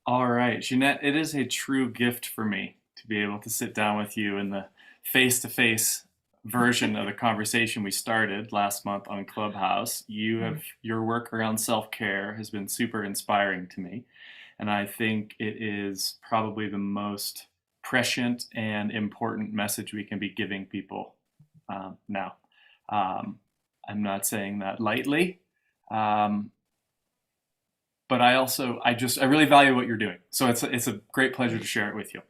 All right, Jeanette, it is a true gift for me to be able to sit down with you in the face-to-face version of the conversation we started last month on Clubhouse. Your work around self-care has been super inspiring to me, and I think it is probably the most prescient and important message we can be giving people now. Um, I'm not saying that lightly. Um, but I really value what you're doing. So it's a great pleasure to share it with you.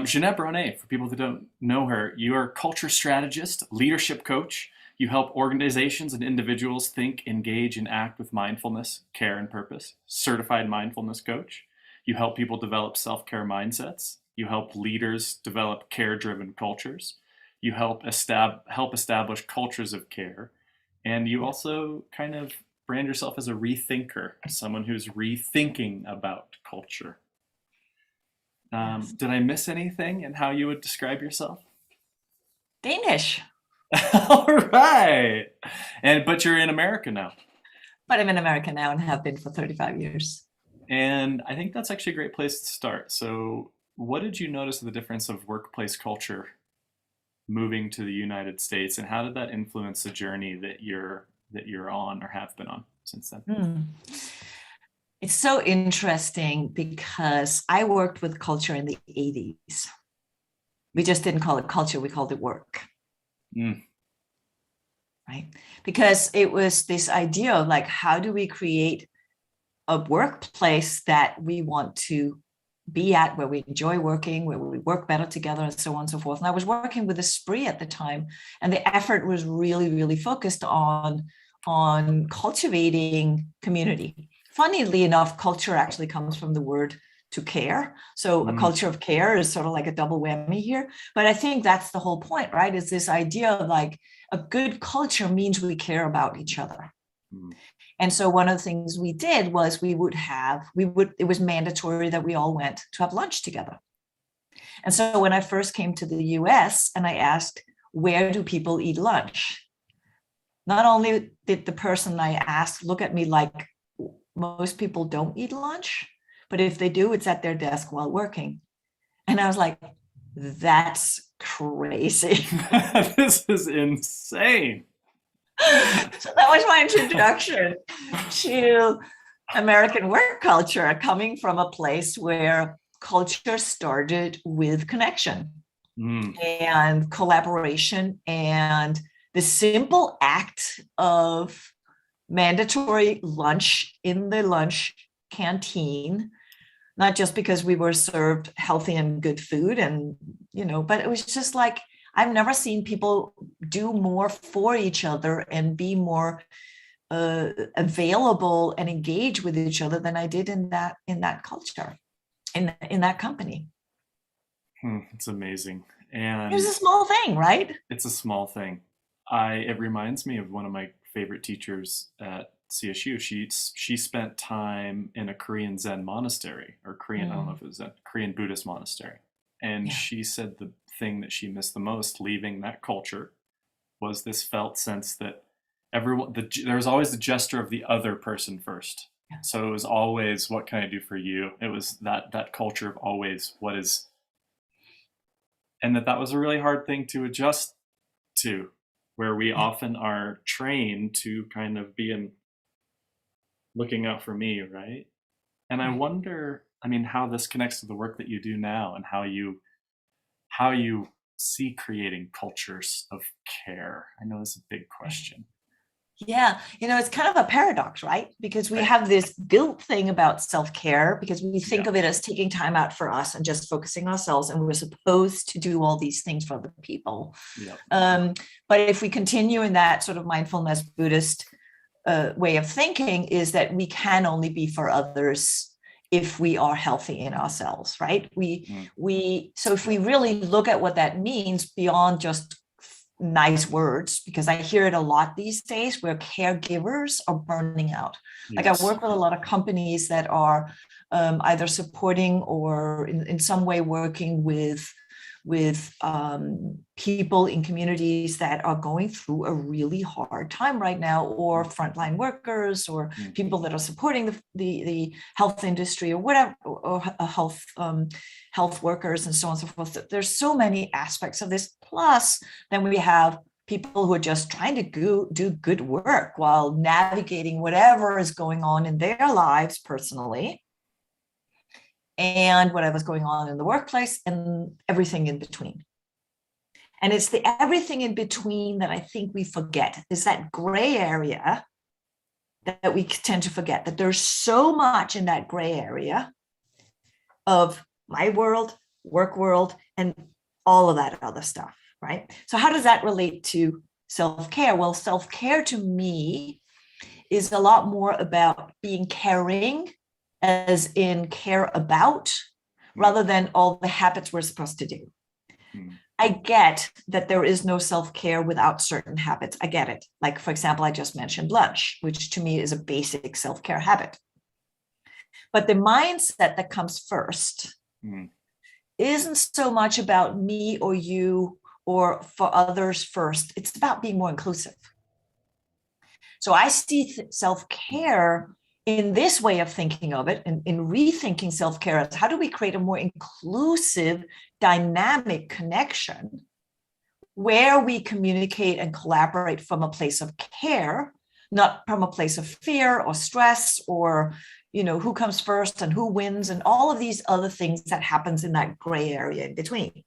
Jeanette Bronée, for people that don't know her, you are a culture strategist, leadership coach. You help organizations and individuals think, engage, and act with mindfulness, care, and purpose. Certified mindfulness coach. You help people develop self-care mindsets. You help leaders develop care-driven cultures. You help establish cultures of care, and you also kind of brand yourself as a rethinker, someone who's rethinking about culture. Yes. Did I miss anything in how you would describe yourself? Danish, All right. But you're in America now. but I'm in America now and have been for 35 years. And I think that's actually a great place to start. So, what did you notice the difference of workplace culture moving to the United States, and how did that influence the journey that you're on or have been on since then? Hmm. It's so interesting because I worked with culture in the 80s. We just didn't call it culture, we called it work, Mm, right? Because it was this idea of like, how do we create a workplace that we want to be at, where we enjoy working, where we work better together, and so on and so forth. And I was working with a spree at the time, and the effort was really, really focused on cultivating community. Funnily enough, culture actually comes from the word to care. So a mm, culture of care is sort of like a double whammy here. But I think that's the whole point, right? Is this idea of like a good culture means we care about each other. mm, And so one of the things we did was it was mandatory that we all went to have lunch together. And so when I first came to the US and I asked, where do people eat lunch? Not only did the person I asked look at me like most people don't eat lunch, but if they do, it's at their desk while working. And I was like, that's crazy. this is insane. So that was my introduction to American work culture, coming from a place where culture started with connection Mm, and collaboration and the simple act of mandatory lunch in the lunch canteen, not just because we were served healthy and good food and but it was just like I've never seen people do more for each other and be more available and engage with each other than I did in that culture, in that company. it's amazing. It was And a small thing, right? it's a small thing. It reminds me of one of my favorite teachers at CSU. She spent time in a Korean Zen monastery, or Korean, I don't know Mm, if it was a Korean Buddhist monastery. And yeah. she said the thing that she missed the most leaving that culture was this felt sense that there was always the gesture of the other person first. Yeah. So it was always, what can I do for you? It was that culture of always what is, and that was a really hard thing to adjust to, where we Yeah. often are trained to kind of be in looking out for me, right? And I Right. wonder, I mean, how this connects to the work that you do now, and how you see creating cultures of care. I know it's a big Right. question. Yeah, it's kind of a paradox, right? Because we Right. have this guilt thing about self-care because we Yeah. think of it as taking time out for us and just focusing on ourselves, and we're supposed to do all these things for other people. Yeah. Um, but if we continue in that sort of mindfulness Buddhist way of thinking, is that we can only be for others if we are healthy in ourselves, right? Mm, So if we really look at what that means beyond just nice words, because I hear it a lot these days where caregivers are burning out. Like I yes. work with a lot of companies that are either supporting or in some way working with with people in communities that are going through a really hard time right now, or frontline workers, or people that are supporting the health industry, or whatever, or health workers, and so on and so forth. There's so many aspects of this. Plus, then we have people who are just trying to do good work while navigating whatever is going on in their lives personally, and whatever's going on in the workplace, and everything in between. And it's the everything in between that I think we forget. Is that gray area that we tend to forget, that there's so much in that gray area of my world, work world, and all of that other stuff, right? So how does that relate to self-care? Well, self-care to me is a lot more about being caring, as in care about, rather than all the habits we're supposed to do. I get that there is no self-care without certain habits. I get it. Like, for example, I just mentioned lunch, which to me is a basic self-care habit. But the mindset that comes first isn't so much about me or you or for others first. It's about being more inclusive. So I see self-care in this way of thinking of it, and in rethinking self-care, as how do we create a more inclusive, dynamic connection where we communicate and collaborate from a place of care, not from a place of fear or stress, or who comes first and who wins, and all of these other things that happens in that gray area in between.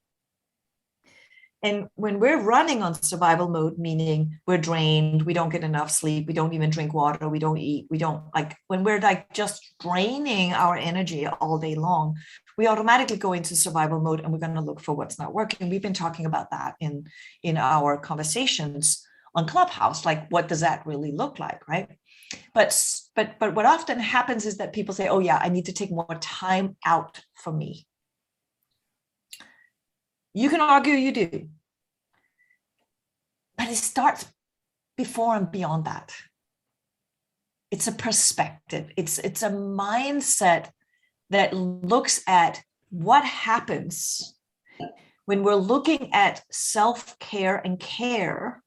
And when we're running on survival mode, meaning we're drained, we don't get enough sleep, we don't even drink water, we don't eat, when we're just draining our energy all day long, we automatically go into survival mode, and we're going to look for what's not working. We've been talking about that in our conversations on Clubhouse, like what does that really look like, right? But what often happens is that people say, oh yeah, I need to take more time out for me. You can argue you do, but it starts before and beyond that. It's a perspective. It's a mindset that looks at what happens when we're looking at self-care and care,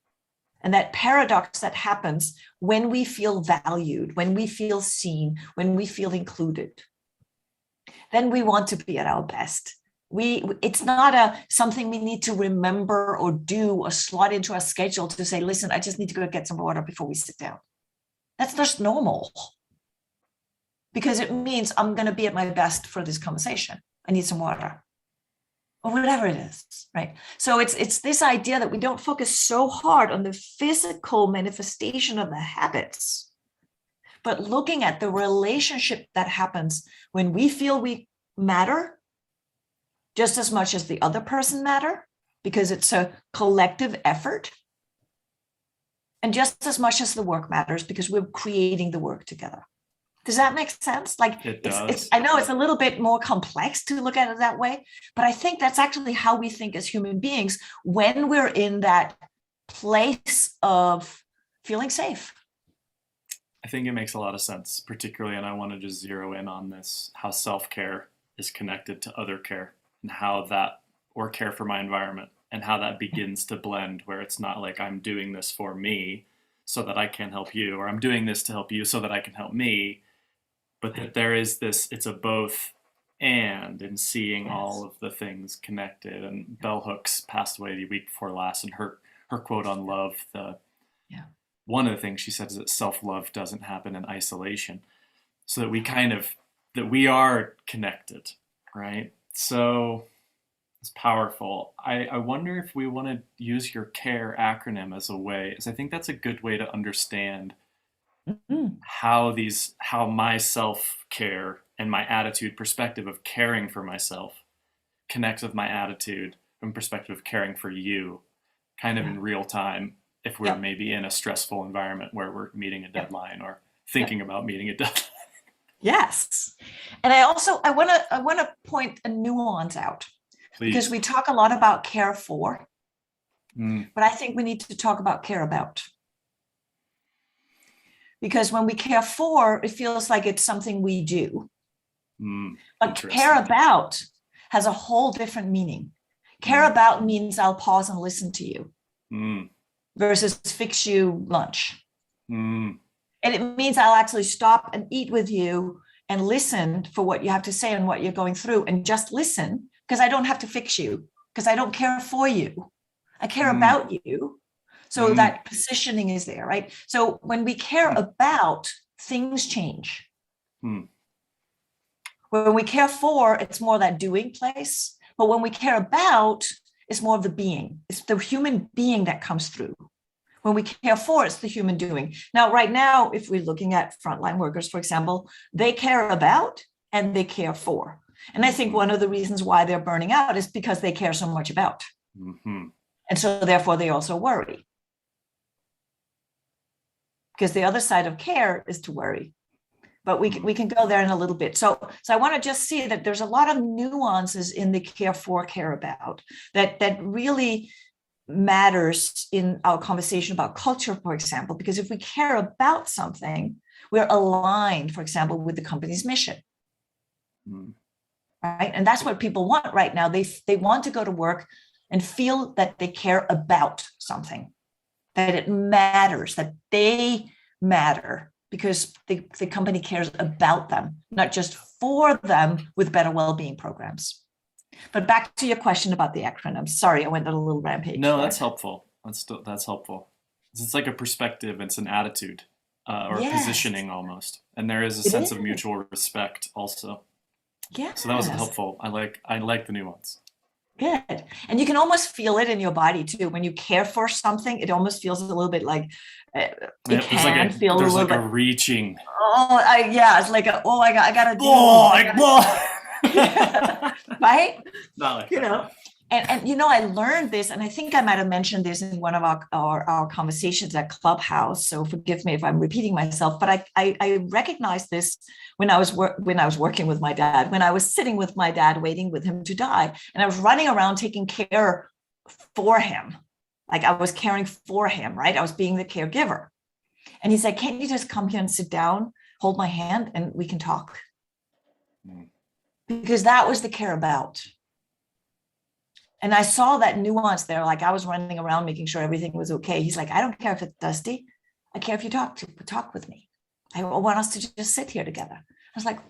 and that paradox that happens when we feel valued, when we feel seen, when we feel included. Then we want to be at our best. It's not something we need to remember or do or slot into our schedule to say, listen, I just need to go get some water before we sit down. That's just normal, because it means I'm going to be at my best for this conversation. I need some water, or whatever it is, right? So it's this idea that we don't focus so hard on the physical manifestation of the habits, but looking at the relationship that happens when we feel we matter just as much as the other person matter, because it's a collective effort, and just as much as the work matters, because we're creating the work together. Does that make sense? Like, it does. I know it's a little bit more complex to look at it that way, but I think that's actually how we think as human beings when we're in that place of feeling safe. I think it makes a lot of sense, particularly, and I wanted to zero in on this, how self-care is connected to other care, and how that, or care for my environment, and how that begins to blend, where it's not like I'm doing this for me so that I can help you, or I'm doing this to help you so that I can help me, but that there is this, it's a both and, in seeing all of the things connected. And Bell Hooks passed away the week before last, and her quote on love, one of the things she said is that self-love doesn't happen in isolation, so that we are connected, right? So it's powerful. I wonder if we want to use your CARE acronym as a way, because I think that's a good way to understand how my self-care and my attitude perspective of caring for myself connects with my attitude and perspective of caring for you, kind of in real time, if we're maybe in a stressful environment where we're meeting a deadline or thinking about meeting a deadline. Yes. And I want to point a nuance out. Please. Because we talk a lot about care for, but I think we need to talk about care about. Because when we care for, it feels like it's something we do. But care about has a whole different meaning. Care about means I'll pause and listen to you versus fix you lunch. And it means I'll actually stop and eat with you and listen for what you have to say and what you're going through, and just listen, because I don't have to fix you, because I don't care for you. I care about you. So that positioning is there, right? So when we care about, things change. When we care for, it's more that doing place. But when we care about, it's more of the being. It's the human being that comes through. When we care for, it's the human doing. Now, right now, if we're looking at frontline workers, for example, they care about and they care for. And I think one of the reasons why they're burning out is because they care so much about. And so therefore, they also worry. Because the other side of care is to worry. But we can go there in a little bit. So I want to just see that there's a lot of nuances in the care for, care about that really matters in our conversation about culture, for example, because if we care about something, we're aligned, for example, with the company's mission. Right? And that's what people want right now. They want to go to work and feel that they care about something, that it matters, that they matter, because the company cares about them, not just for them, with better well-being programs. But back to your question about the acronyms. Sorry, I went on a little rampage. No, that's helpful. That's helpful. It's like a perspective. It's an attitude or a positioning almost. And there is a sense of mutual respect also. Yeah. So that was helpful. I like the nuance. Good. And you can almost feel it in your body too. When you care for something, it almost feels a little bit like there's like a reaching. It's like I gotta do right? Not like you know. And I learned this, and I think I might have mentioned this in one of our conversations at Clubhouse. So forgive me if I'm repeating myself, but I recognized this when I was working with my dad, when I was sitting with my dad, waiting with him to die, and I was running around taking care for him, like I was caring for him, right? I was being the caregiver, and he said, "Can't you just come here and sit down, hold my hand, and we can talk?" Because that was the care about. And I saw that nuance there. Like I was running around making sure everything was okay. He's like, "I don't care if it's dusty. I care if you talk with me. I want us to just sit here together." I was like,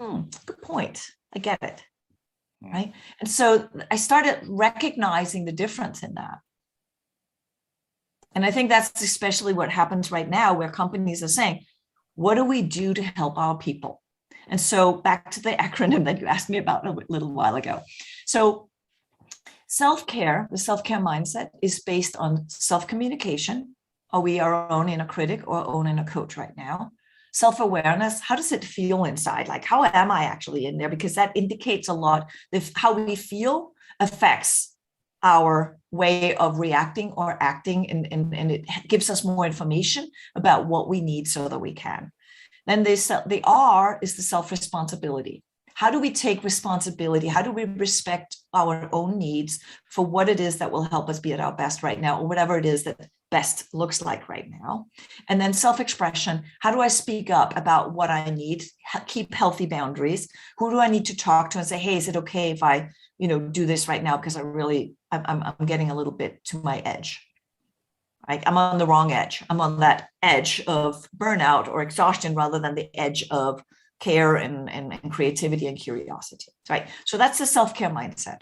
good point. I get it. Right. And so I started recognizing the difference in that. And I think that's especially what happens right now, where companies are saying, what do we do to help our people? And so back to the acronym that you asked me about a little while ago. So self-care, the self-care mindset, is based on self-communication. Are we our own inner critic or own inner coach right now? Self-awareness, how does it feel inside? Like, how am I actually in there? Because that indicates a lot. How we feel affects our way of reacting or acting, and it gives us more information about what we need so that we can. Then the R is the self-responsibility. How do we take responsibility? How do we respect our own needs for what it is that will help us be at our best right now, or whatever it is that best looks like right now? And then self-expression. How do I speak up about what I need? Keep healthy boundaries. Who do I need to talk to and say, "Hey, is it okay if I, do this right now? Because I'm getting a little bit to my edge." Right? I'm on the wrong edge. I'm on that edge of burnout or exhaustion rather than the edge of care and creativity and curiosity, right? So that's the self-care mindset.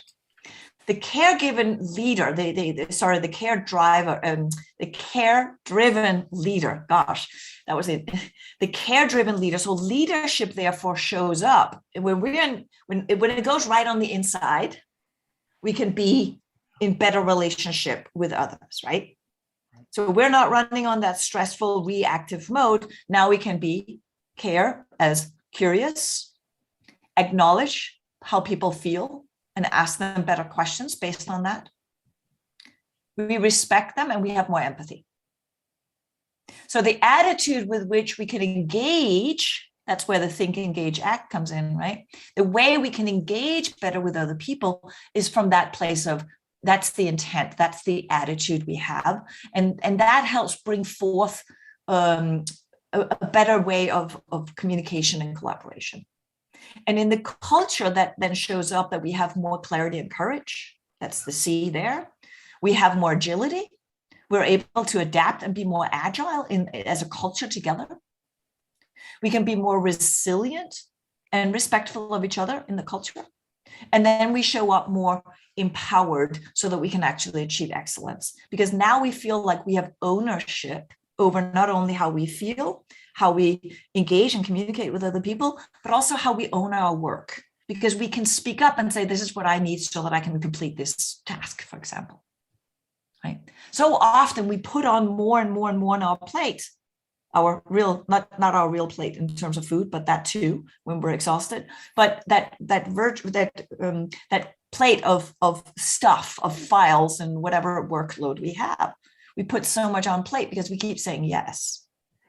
The care-given leader, the care driver, the care-driven leader, gosh, that was it. The care-driven leader. So leadership therefore shows up when it goes right on the inside, we can be in better relationship with others, right? So we're not running on that stressful reactive mode. Now we can be care as curious, acknowledge how people feel, and ask them better questions based on that. We respect them and we have more empathy. So the attitude with which we can engage, that's where the think, engage, act comes in, right? The way we can engage better with other people is from that place of, that's the intent, that's the attitude we have. And that helps bring forth a better way of communication and collaboration. And in the culture that then shows up that we have more clarity and courage, That's the C there. We have more agility. We're able to adapt and be more agile as a culture together. We can be more resilient and respectful of each other in the culture. And then we show up more empowered so that we can actually achieve excellence. Because now we feel like we have ownership over not only how we feel, how we engage and communicate with other people, but also how we own our work. Because we can speak up and say, this is what I need so that I can complete this task, for example. Right? So often we put on more and more and more on our plate, our real, not our real plate in terms of food, but that too, when we're exhausted. But that plate of stuff, of files and whatever workload we have, we put so much on plate because we keep saying yes.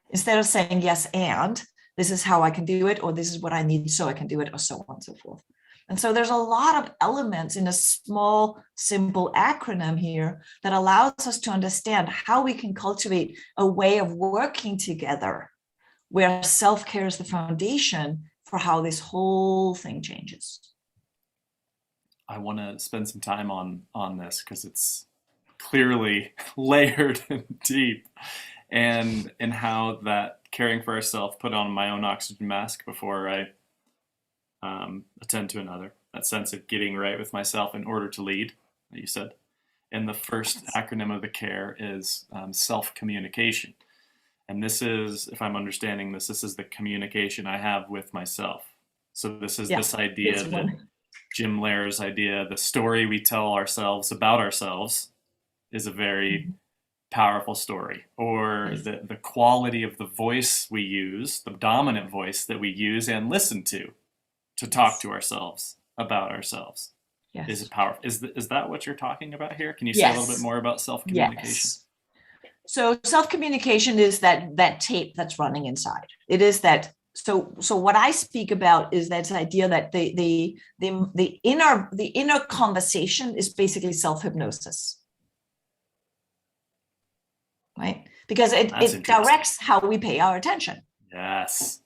Instead of saying yes, and this is how I can do it, or this is what I need so I can do it, or so on and so forth. And so there's a lot of elements in a small, simple acronym here that allows us to understand how we can cultivate a way of working together where self-care is the foundation for how this whole thing changes. I want to spend some time on this because it's clearly layered and deep, and how that caring for ourselves, put on my own oxygen mask before I attend to another, that sense of getting right with myself in order to lead, that you said. And the first acronym of the care is self-communication. And this is, if I'm understanding this is the communication I have with myself. So this is this idea that Jim Lair's idea, the story we tell ourselves about ourselves is a very powerful story, or the quality of the voice we use, the dominant voice that we use and listen to talk to ourselves about ourselves is powerful. Is that what you're talking about here? Can you say a little bit more about self-communication? Yes. So self-communication is that tape that's running inside. It is that. So what I speak about is that idea that the inner conversation is basically self-hypnosis, right? Because it directs how we pay our attention. Yes.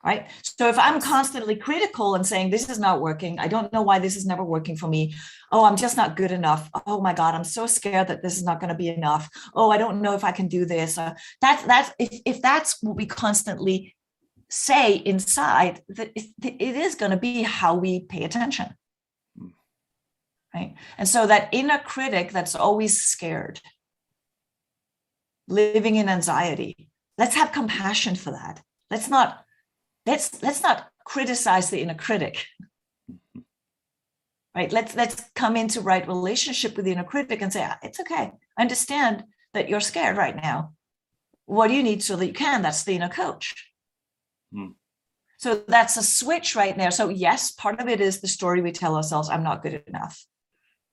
Right. So if I'm constantly critical and saying, this is not working, I don't know why this is never working for me. Oh, I'm just not good enough. Oh my God, I'm so scared that this is not going to be enough. Oh, I don't know if I can do this. If that's what we constantly say inside, that it is going to be how we pay attention. Right. And so that inner critic that's always scared, living in anxiety, let's have compassion for that. Let's not criticize the inner critic, right? Let's come into right relationship with the inner critic and say, it's okay. I understand that you're scared right now. What do you need so that you can? That's the inner coach. So that's a switch right there. So yes, part of it is the story we tell ourselves, I'm not good enough,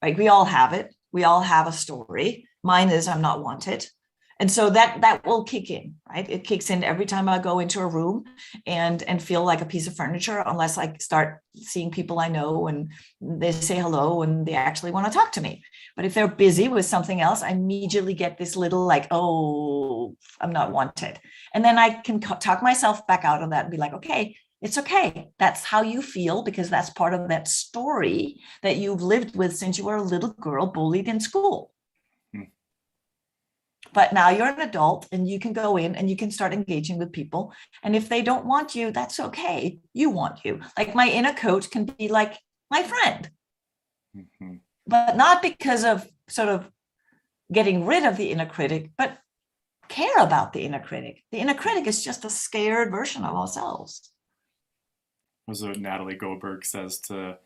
right? We all have it. We all have a story. Mine is I'm not wanted. And so that will kick in, right? It kicks in every time I go into a room and feel like a piece of furniture, unless I start seeing people I know and they say hello and they actually want to talk to me. But if they're busy with something else, I immediately get this little like, oh, I'm not wanted. And then I can talk myself back out of that and be like, okay, it's okay. That's how you feel because that's part of that story that you've lived with since you were a little girl bullied in school. But now you're an adult and you can go in and you can start engaging with people. And if they don't want you, that's okay. You want you. Like my inner coach can be like my friend, but not because of sort of getting rid of the inner critic, but care about the inner critic. The inner critic is just a scared version of ourselves. So Natalie Goldberg says to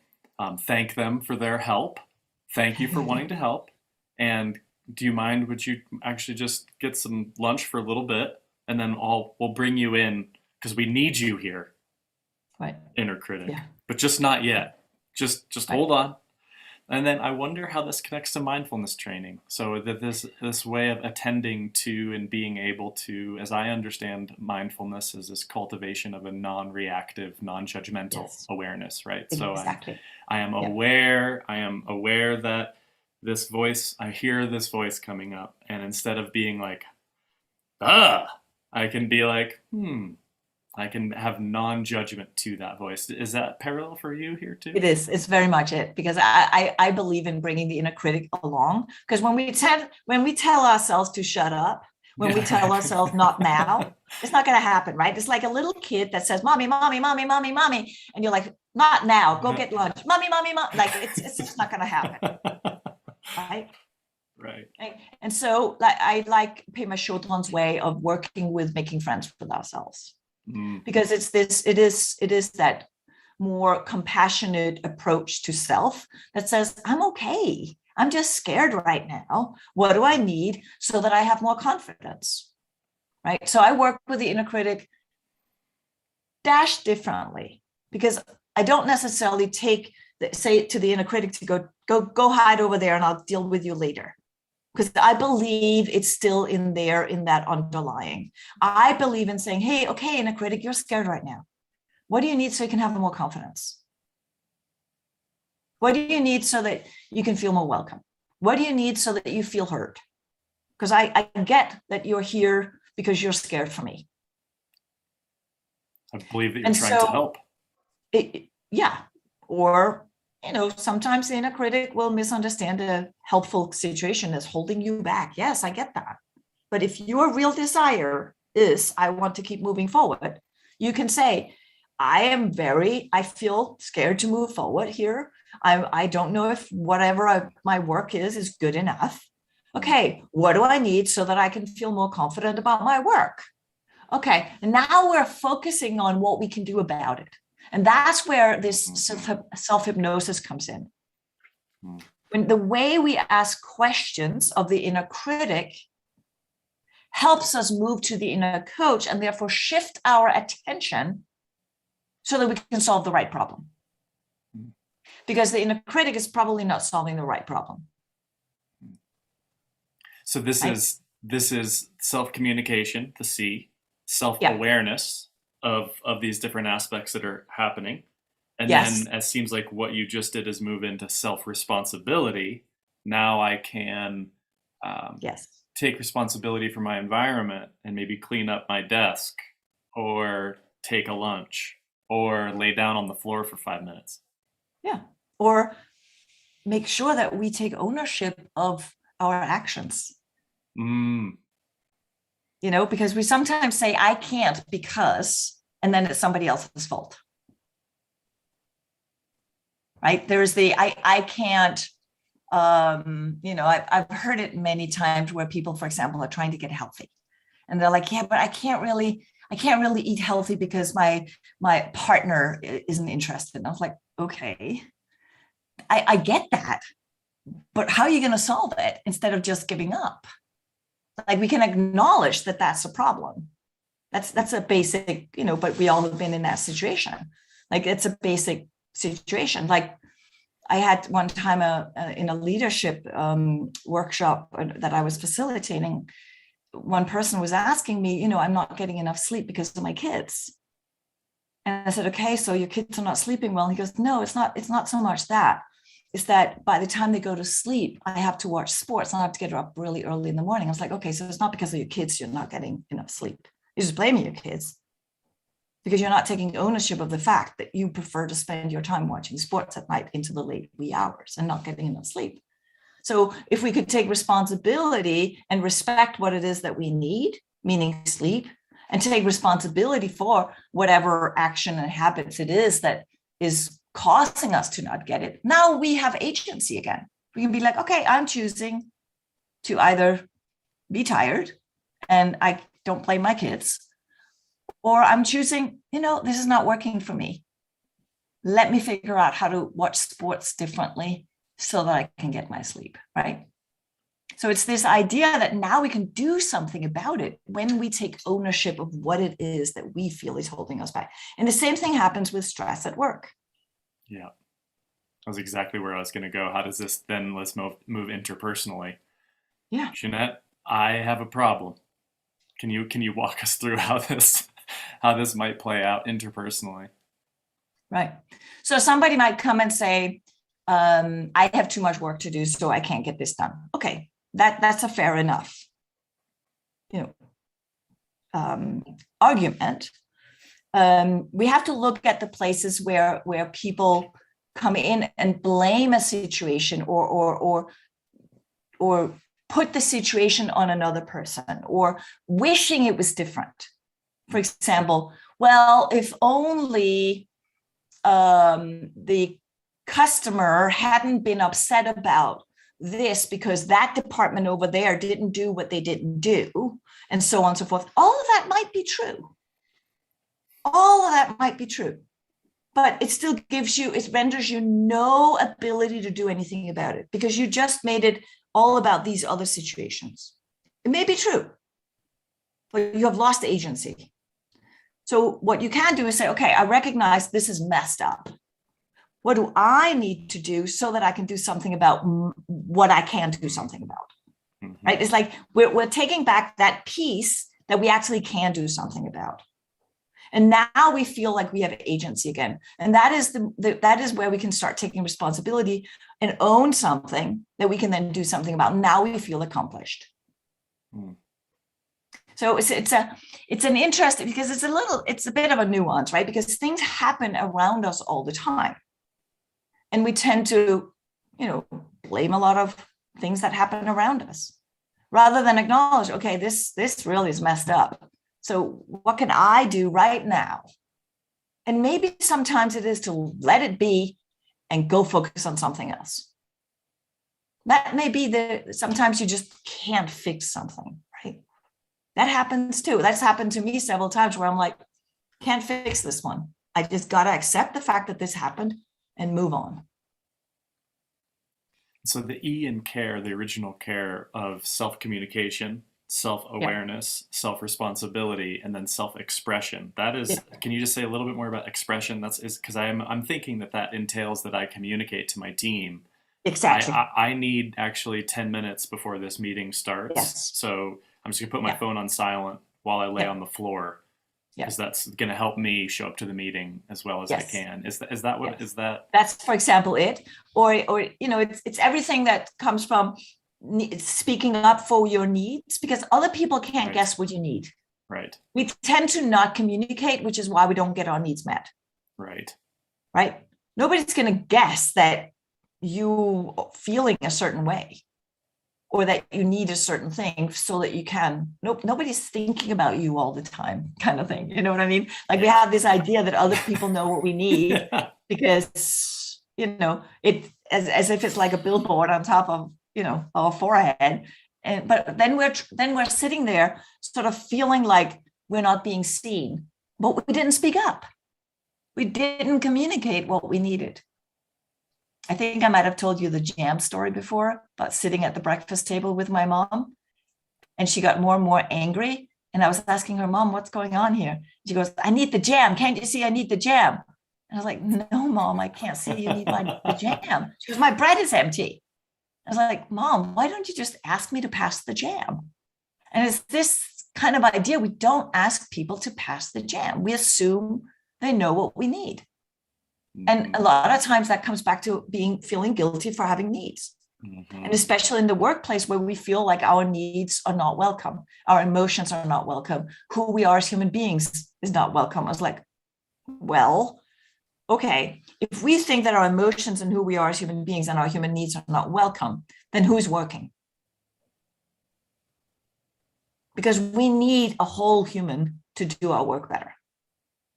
thank them for their help. Thank you for wanting to help. And do you mind, would you actually just get some lunch for a little bit and then we'll bring you in because we need you here. Right. Inner critic. Yeah. But just not yet. Just right. Hold on. And then I wonder how this connects to mindfulness training. So that this way of attending to and being able to, as I understand mindfulness, is this cultivation of a non-reactive, non-judgmental awareness, right? Exactly. So I am aware. I am aware that this voice, I hear this voice coming up, and instead of being like, I can be like, I can have non-judgment to that voice. Is that parallel for you here too? It is. It's very much it, because I believe in bringing the inner critic along. Because when we tell ourselves to shut up, when we tell ourselves not now, it's not going to happen, right? It's like a little kid that says, "Mommy, mommy, mommy, mommy, mommy," and you're like, "Not now. Go get lunch, mommy, mommy, mommy." Like it's just not going to happen, right? Right. And so, like, I like Pema Chodron's way of working with making friends with ourselves. Because it is that more compassionate approach to self that says, I'm okay. I'm just scared right now. What do I need so that I have more confidence? Right. So I work with the inner critic differently, because I don't necessarily say to the inner critic to go hide over there and I'll deal with you later. Because I believe it's still in there, in that underlying. I believe in saying, hey, okay, inner critic, you're scared right now. What do you need so you can have more confidence? What do you need so that you can feel more welcome? What do you need so that you feel heard? Because I get that you're here because you're scared for me. I believe that you're trying to help. Yeah. Or, sometimes the inner critic will misunderstand a helpful situation as holding you back. Yes, I get that. But if your real desire is, I want to keep moving forward, you can say, I feel scared to move forward here. I don't know if whatever my work is good enough. Okay, what do I need so that I can feel more confident about my work? Okay, and now we're focusing on what we can do about it. And that's where this self-hypnosis comes in. When the way we ask questions of the inner critic helps us move to the inner coach and therefore shift our attention so that we can solve the right problem. Because the inner critic is probably not solving the right problem. So this is self-communication, the C, self-awareness of these different aspects that are happening. And then it seems like what you just did is move into self-responsibility. Now I can take responsibility for my environment and maybe clean up my desk or take a lunch or lay down on the floor for 5 minutes. Yeah. Or make sure that we take ownership of our actions. Because we sometimes say, I can't because, and then it's somebody else's fault. Right? There's the, I can't, I've heard it many times where people, for example, are trying to get healthy. And they're like, yeah, but I can't really eat healthy because my partner isn't interested. And I was like, okay, I get that. But how are you going to solve it instead of just giving up? Like, we can acknowledge that that's a problem. That's a basic, but we all have been in that situation. Like, it's a basic situation. Like, I had one time in a leadership workshop that I was facilitating, one person was asking me, I'm not getting enough sleep because of my kids. And I said, okay, so your kids are not sleeping well. And he goes, no, it's not so much that. It's that by the time they go to sleep, I have to watch sports and I have to get up really early in the morning. I was like, okay, so it's not because of your kids you're not getting enough sleep. You're just blaming your kids because you're not taking ownership of the fact that you prefer to spend your time watching sports at night into the late wee hours and not getting enough sleep. So if we could take responsibility and respect what it is that we need, meaning sleep, and take responsibility for whatever action and habits it is that is causing us to not get it, now we have agency again. We can be like, okay, I'm choosing to either be tired and I don't blame my kids, or I'm choosing, this is not working for me. Let me figure out how to watch sports differently so that I can get my sleep, right? So it's this idea that now we can do something about it when we take ownership of what it is that we feel is holding us back. And the same thing happens with stress at work. Yeah, that was exactly where I was going to go. How does this then, let's move interpersonally. Yeah. Jeanette, I have a problem. Can you walk us through how this might play out interpersonally? Right. So somebody might come and say, I have too much work to do, so I can't get this done. Okay, that's a fair enough, argument. We have to look at the places where people come in and blame a situation or put the situation on another person or wishing it was different. For example, well, if only the customer hadn't been upset about this because that department over there didn't do what they didn't do, and so on and so forth. All of that might be true. All of that might be true, but it still it renders you no ability to do anything about it because you just made it all about these other situations. It may be true, but you have lost agency. So what you can do is say, okay, I recognize this is messed up. What do I need to do so that I can do something about what I can do something about? Mm-hmm. Right? It's like we're taking back that piece that we actually can do something about. And now we feel like we have agency again. And that is that is where we can start taking responsibility and own something that we can then do something about. Now we feel accomplished. Mm. So it's an interesting, because it's a bit of a nuance, right? Because things happen around us all the time. And we tend to, blame a lot of things that happen around us rather than acknowledge, okay, this really is messed up. So what can I do right now? And maybe sometimes it is to let it be and go focus on something else. That may be sometimes you just can't fix something, right? That happens too. That's happened to me several times where I'm like, can't fix this one. I just got to accept the fact that this happened and move on. So the E in care, the original care of self-communication, self-awareness, self-responsibility, and then self-expression. That is, Can you just say a little bit more about expression? That's because I'm thinking that entails that I communicate to my team. Exactly. I need actually 10 minutes before this meeting starts. Yes. So I'm just gonna put my phone on silent while I lay on the floor, because that's gonna help me show up to the meeting as well as I can. Is that what is that? That's, for example, it, or it's everything that comes from speaking up for your needs, because other people can't guess what you need. Right. We tend to not communicate, which is why we don't get our needs met. Right. Right. Nobody's going to guess that you feeling a certain way or that you need a certain thing so that you can. Nobody's thinking about you all the time, kind of thing. You know what I mean? Like we have this idea that other people know what we need because, it as if it's like a billboard on top of, our forehead. But then we're sitting there sort of feeling like we're not being seen, but we didn't speak up. We didn't communicate what we needed. I think I might have told you the jam story before about sitting at the breakfast table with my mom, and she got more and more angry. And I was asking her, Mom, what's going on here? She goes, I need the jam. Can't you see I need the jam? And I was like, no, Mom, I can't see you need the jam. She goes, my bread is empty. I was like, Mom, why don't you just ask me to pass the jam? And it's this kind of idea. We don't ask people to pass the jam. We assume they know what we need. Mm-hmm. And a lot of times that comes back to feeling guilty for having needs. Mm-hmm. And especially in the workplace where we feel like our needs are not welcome, our emotions are not welcome, who we are as human beings is not welcome. I was like, well, okay, if we think that our emotions and who we are as human beings and our human needs are not welcome, then who's working? Because we need a whole human to do our work better.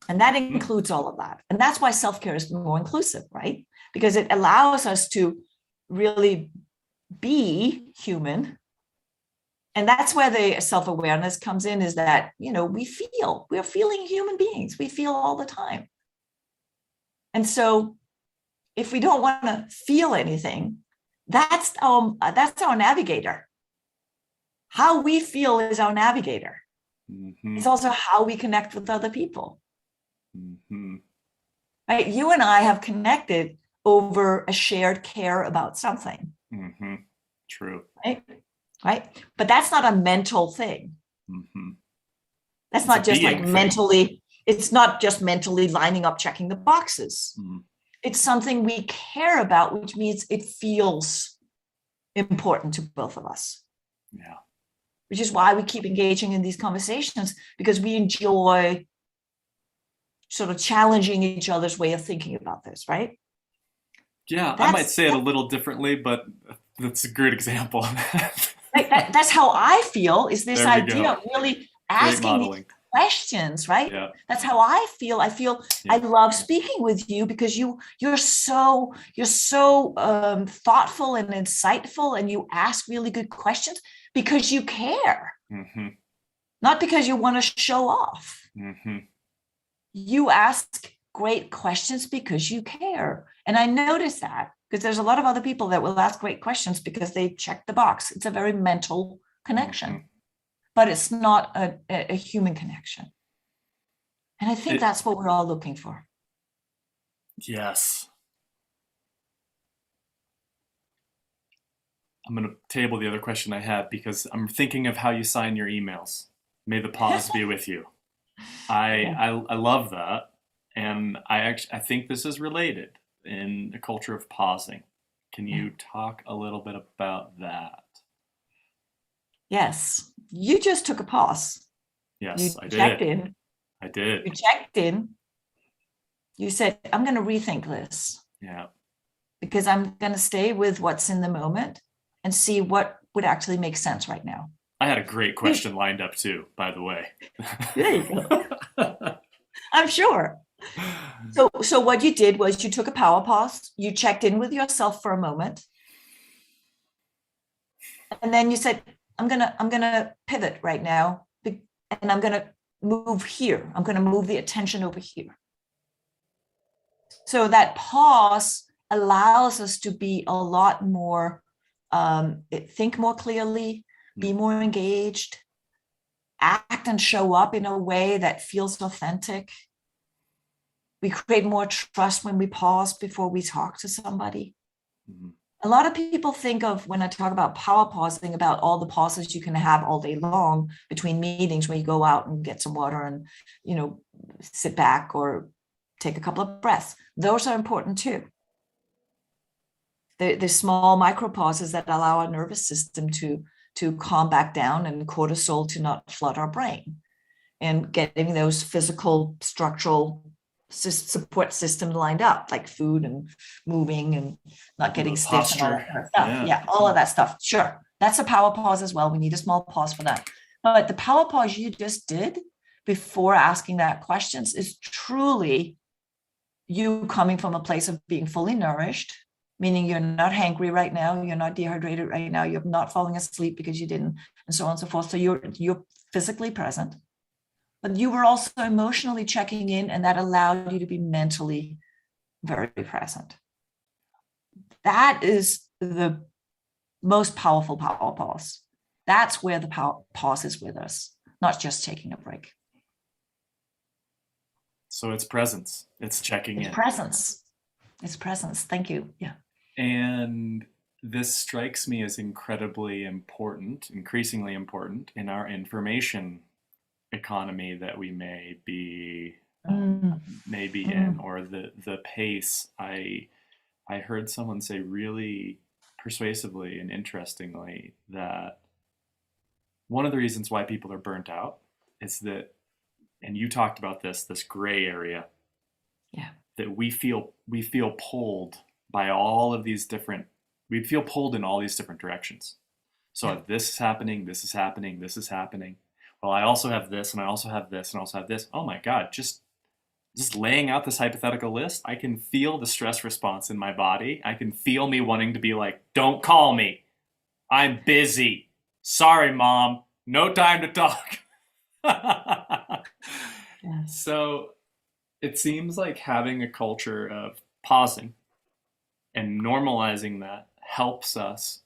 And that includes all of that. And that's why self-care is more inclusive, right? Because it allows us to really be human. And that's where the self-awareness comes in, is that, we're feeling human beings. We feel all the time. And so if we don't want to feel anything, that's our navigator. How we feel is our navigator. Mm-hmm. It's also how we connect with other people. Mm-hmm. Right? You and I have connected over a shared care about something. Mm-hmm. True. Right. But that's not a mental thing. Mm-hmm. That's not just like mentally. It's not just mentally lining up, checking the boxes. Mm-hmm. It's something we care about, which means it feels important to both of us. Yeah. Which is why we keep engaging in these conversations, because we enjoy sort of challenging each other's way of thinking about this, right? Yeah, I might say it a little differently, but that's a great example. That's how I feel, is this There we idea go. of really Great asking these modeling. questions, right? Yeah. That's how I feel. I feel Yeah. I love speaking with you because you're so thoughtful and insightful, and you ask really good questions because you care, Mm-hmm. not because you want to show off. Mm-hmm. You ask great questions because you care. And I notice that because there's a lot of other people that will ask great questions because they check the box. It's a very mental connection, Mm-hmm. but it's not a human connection. And I think that's what we're all looking for. Yes. I'm going to table the other question I had because I'm thinking of how you sign your emails. May the pause be with you. I love that, and I think this is related in the culture of pausing. Can you talk a little bit about that? Yes, you just took a pause. Yes, I checked did. in. I did. You checked in. You said, I'm going to rethink this. Yeah. Because I'm going to stay with what's in the moment and see what would actually make sense right now. I had a great question lined up too, by the way. There you go. I'm sure. So what you did was you took a power pause, you checked in with yourself for a moment, and then you said, I'm gonna pivot right now, and I'm gonna move here. I'm gonna move the attention over here. So that pause allows us to be a lot more, think more clearly, be more engaged, act and show up in a way that feels authentic. We create more trust when we pause before we talk to somebody. Mm-hmm. A lot of people think of, when I talk about power pausing, about all the pauses you can have all day long between meetings where you go out and get some water and, sit back or take a couple of breaths. Those are important too. The small micro pauses that allow our nervous system to calm back down and cortisol to not flood our brain, and getting those physical structural support systems lined up, like food and moving and not getting stiff posture. And all that kind of stuff. Yeah, all of that stuff. Sure. That's a power pause as well. We need a small pause for that. But the power pause you just did before asking that questions is truly you coming from a place of being fully nourished, meaning you're not hangry right now, you're not dehydrated right now, you're not falling asleep because you didn't, and so on and so forth. So you're physically present, but you were also emotionally checking in, and that allowed you to be mentally very present. That is the most powerful power pause. That's where the power pause is with us, not just taking a break. So it's presence. It's checking in. Presence. It's presence. Thank you. Yeah. And this strikes me as incredibly important, increasingly important in our information economy that we may be in, or the pace. I heard someone say really persuasively and interestingly that one of the reasons why people are burnt out is that, and you talked about this gray area, that we feel pulled by all of these different, we feel pulled in all these different directions. So if this is happening, this is happening, this is happening. Well, I also have this, and I also have this, and I also have this. Oh my God, just laying out this hypothetical list, I can feel the stress response in my body. I can feel me wanting to be like, don't call me. I'm busy. Sorry, Mom. No time to talk. So it seems like having a culture of pausing and normalizing that helps us,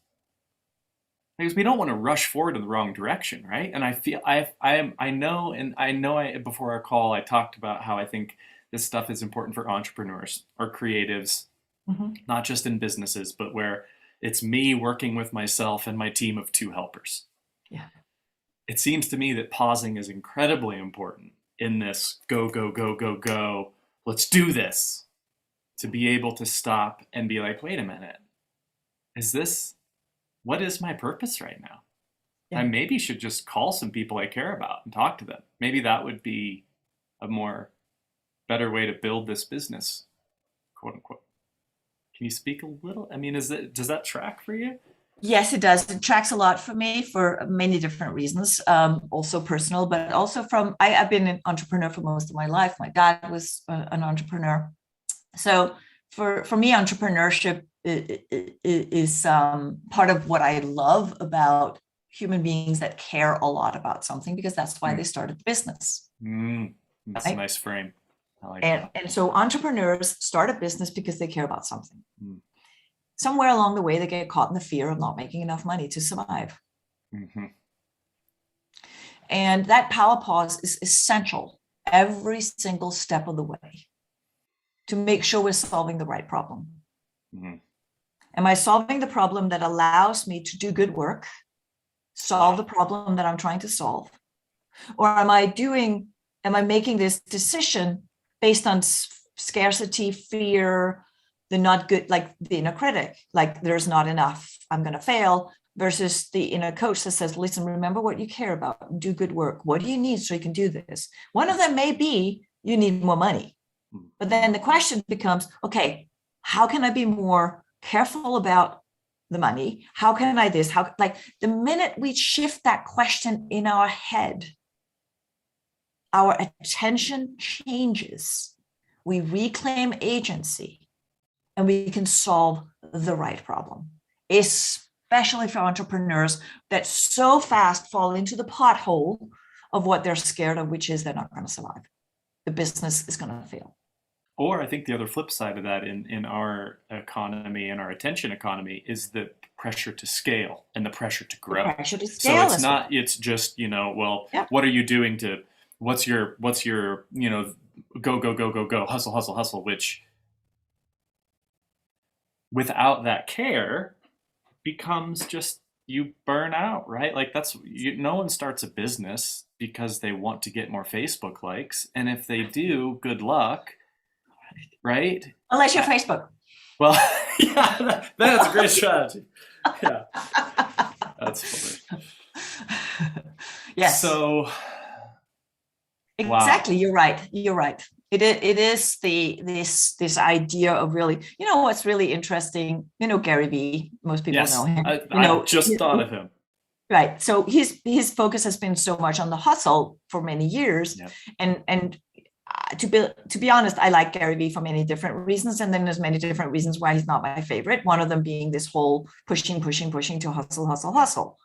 because we don't want to rush forward in the wrong direction, right? And I feel I know before our call I talked about how I think this stuff is important for entrepreneurs or creatives, not just in businesses, but where it's me working with myself and my team of 2 helpers. Yeah. It seems to me that pausing is incredibly important in this go, go, go, go, go, let's do this, to be able to stop and be like, wait a minute, what is my purpose right now? Yeah. I maybe should just call some people I care about and talk to them. Maybe that would be a more better way to build this business, quote unquote. Can you speak a little? I mean, does that track for you? Yes, it does. It tracks a lot for me for many different reasons, also personal, but also I've been an entrepreneur for most of my life. My dad was an entrepreneur. So for me, entrepreneurship is part of what I love about human beings that care a lot about something, because that's why they started the business. That's right? a nice frame. I like and, that. And so entrepreneurs start a business because they care about something. Somewhere along the way, they get caught in the fear of not making enough money to survive. And that power pause is essential every single step of the way to make sure we're solving the right problem. Am I solving the problem that allows me to do good work, solve the problem that I'm trying to solve? Or am I making this decision based on scarcity, fear, the not good, like the inner critic, like there's not enough, I'm going to fail, versus the inner coach that says, listen, remember what you care about, do good work. What do you need so you can do this? One of them may be you need more money. But then the question becomes, okay, how can I be more careful about the money? How can I this? How, like the minute we shift that question in our head, our attention changes. We reclaim agency and we can solve the right problem, especially for entrepreneurs that so fast fall into the pothole of what they're scared of, which is they're not going to survive. The business is going to fail. Or I think the other flip side of that in our economy and our attention economy is the pressure to scale and the pressure to grow. The pressure to scale. So it's not, it's just, what are you doing to, what's your, go, hustle, which without that care becomes just, you burn out, right? Like no one starts a business because they want to get more Facebook likes. And if they do, good luck. Right? Unless you're Facebook. Well, yeah, that's a great strategy. Yeah. That's funny. Yes. So exactly. Wow. You're right. It is this idea of really, what's really interesting, Gary Vee, most people know him. I just thought of him. Right. So his focus has been so much on the hustle for many years. Yep. And to be honest, I like Gary Vee for many different reasons. And then there's many different reasons why he's not my favorite. One of them being this whole pushing to hustle.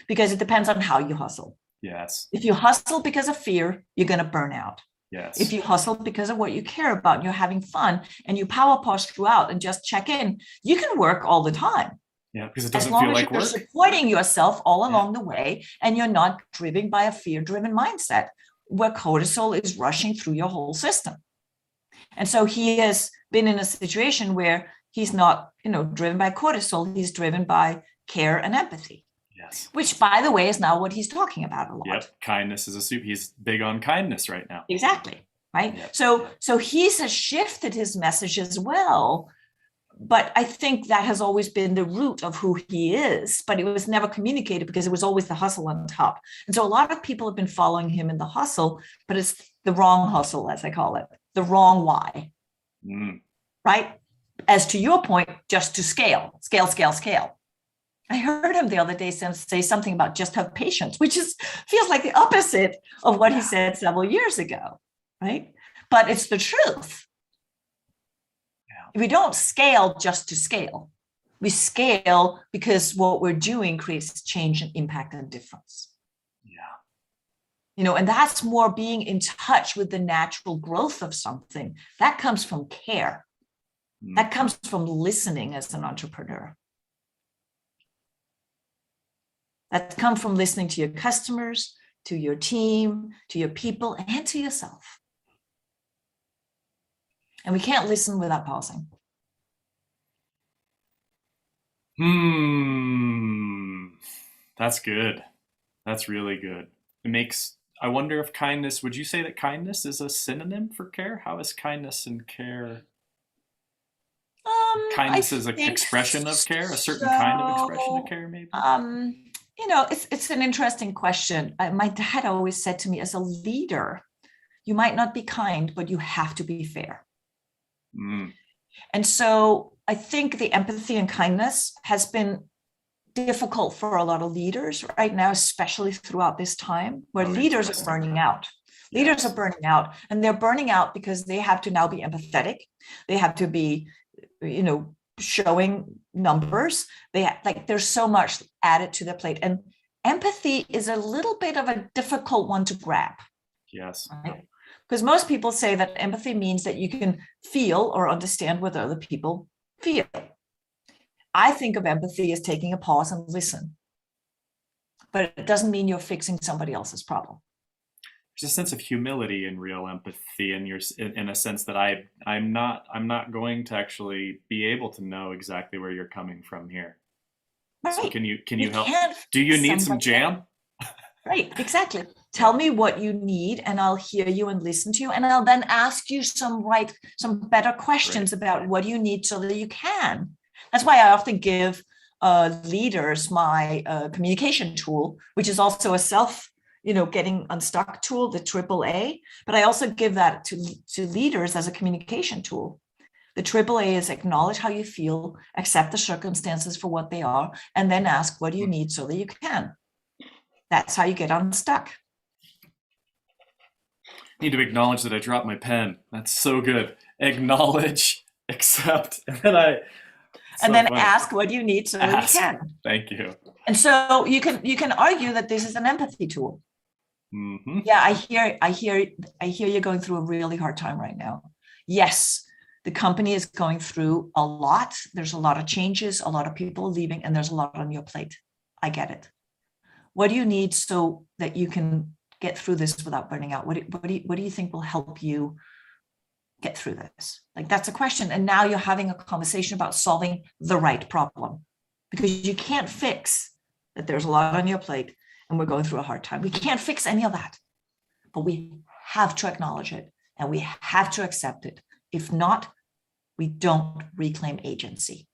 Because it depends on how you hustle. Yes. If you hustle because of fear, you're going to burn out. Yes. If you hustle because of what you care about, and you're having fun, and you power pause throughout and just check in, you can work all the time. Yeah, because it doesn't feel like work. As long as you're supporting yourself all along the way, and you're not driven by a fear-driven mindset where cortisol is rushing through your whole system. And so he has been in a situation where he's not, driven by cortisol, he's driven by care and empathy. Yes. Which, by the way, is now what he's talking about a lot. Yep. Kindness is he's big on kindness right now. Exactly. Right. Yep. So he has shifted his message as well. But I think that has always been the root of who he is, but it was never communicated because it was always the hustle on top. And so a lot of people have been following him in the hustle, but it's the wrong hustle, as I call it, the wrong why. Right? As to your point, just to scale. I heard him the other day say something about just have patience, which feels like the opposite of what he said several years ago, right? But it's the truth. We don't scale just to scale. We scale because what we're doing creates change and impact and difference. Yeah. And that's more being in touch with the natural growth of something. That comes from care. That comes from listening as an entrepreneur. That comes from listening to your customers, to your team, to your people, and to yourself. And we can't listen without pausing. That's good. That's really good. I wonder if kindness, would you say that kindness is a synonym for care? How is kindness and care? Kindness is an expression of care, a certain kind of expression of care, maybe? It's an interesting question. My dad always said to me, as a leader, You might not be kind, but you have to be fair. Mm. And so I think the empathy and kindness has been difficult for a lot of leaders right now, especially throughout this time where leaders are burning out. Leaders are burning out, and they're burning out because they have to now be empathetic. They have to be, showing numbers. There's so much added to the plate. And empathy is a little bit of a difficult one to grab. Yes. Right? Because most people say that empathy means that you can feel or understand what other people feel. I think of empathy as taking a pause and listen. But it doesn't mean you're fixing somebody else's problem. There's a sense of humility in real empathy, and you're in a sense that I'm not going to actually be able to know exactly where you're coming from here. Right. So can you help? Do you need some jam? Right, exactly. Tell me what you need, and I'll hear you and listen to you, and I'll then ask you some better questions about what you need so that you can. That's why I often give leaders my communication tool, which is also a self, getting unstuck tool, the AAA. But I also give that to leaders as a communication tool. The AAA is acknowledge how you feel, accept the circumstances for what they are, and then ask, what do you need so that you can? That's how you get unstuck. I need to acknowledge that I dropped my pen. That's so good. Acknowledge, accept, and then ask what you need so that you can. Thank you. And so you can argue that this is an empathy tool. Mm-hmm. Yeah, I hear you're going through a really hard time right now. Yes, the company is going through a lot. There's a lot of changes, a lot of people leaving, and there's a lot on your plate. I get it. What do you need so that you can get through this without burning out? What do you think will help you get through this? That's a question. And now you're having a conversation about solving the right problem, because you can't fix that there's a lot on your plate and we're going through a hard time. We can't fix any of that, but we have to acknowledge it and we have to accept it. If not, we don't reclaim agency.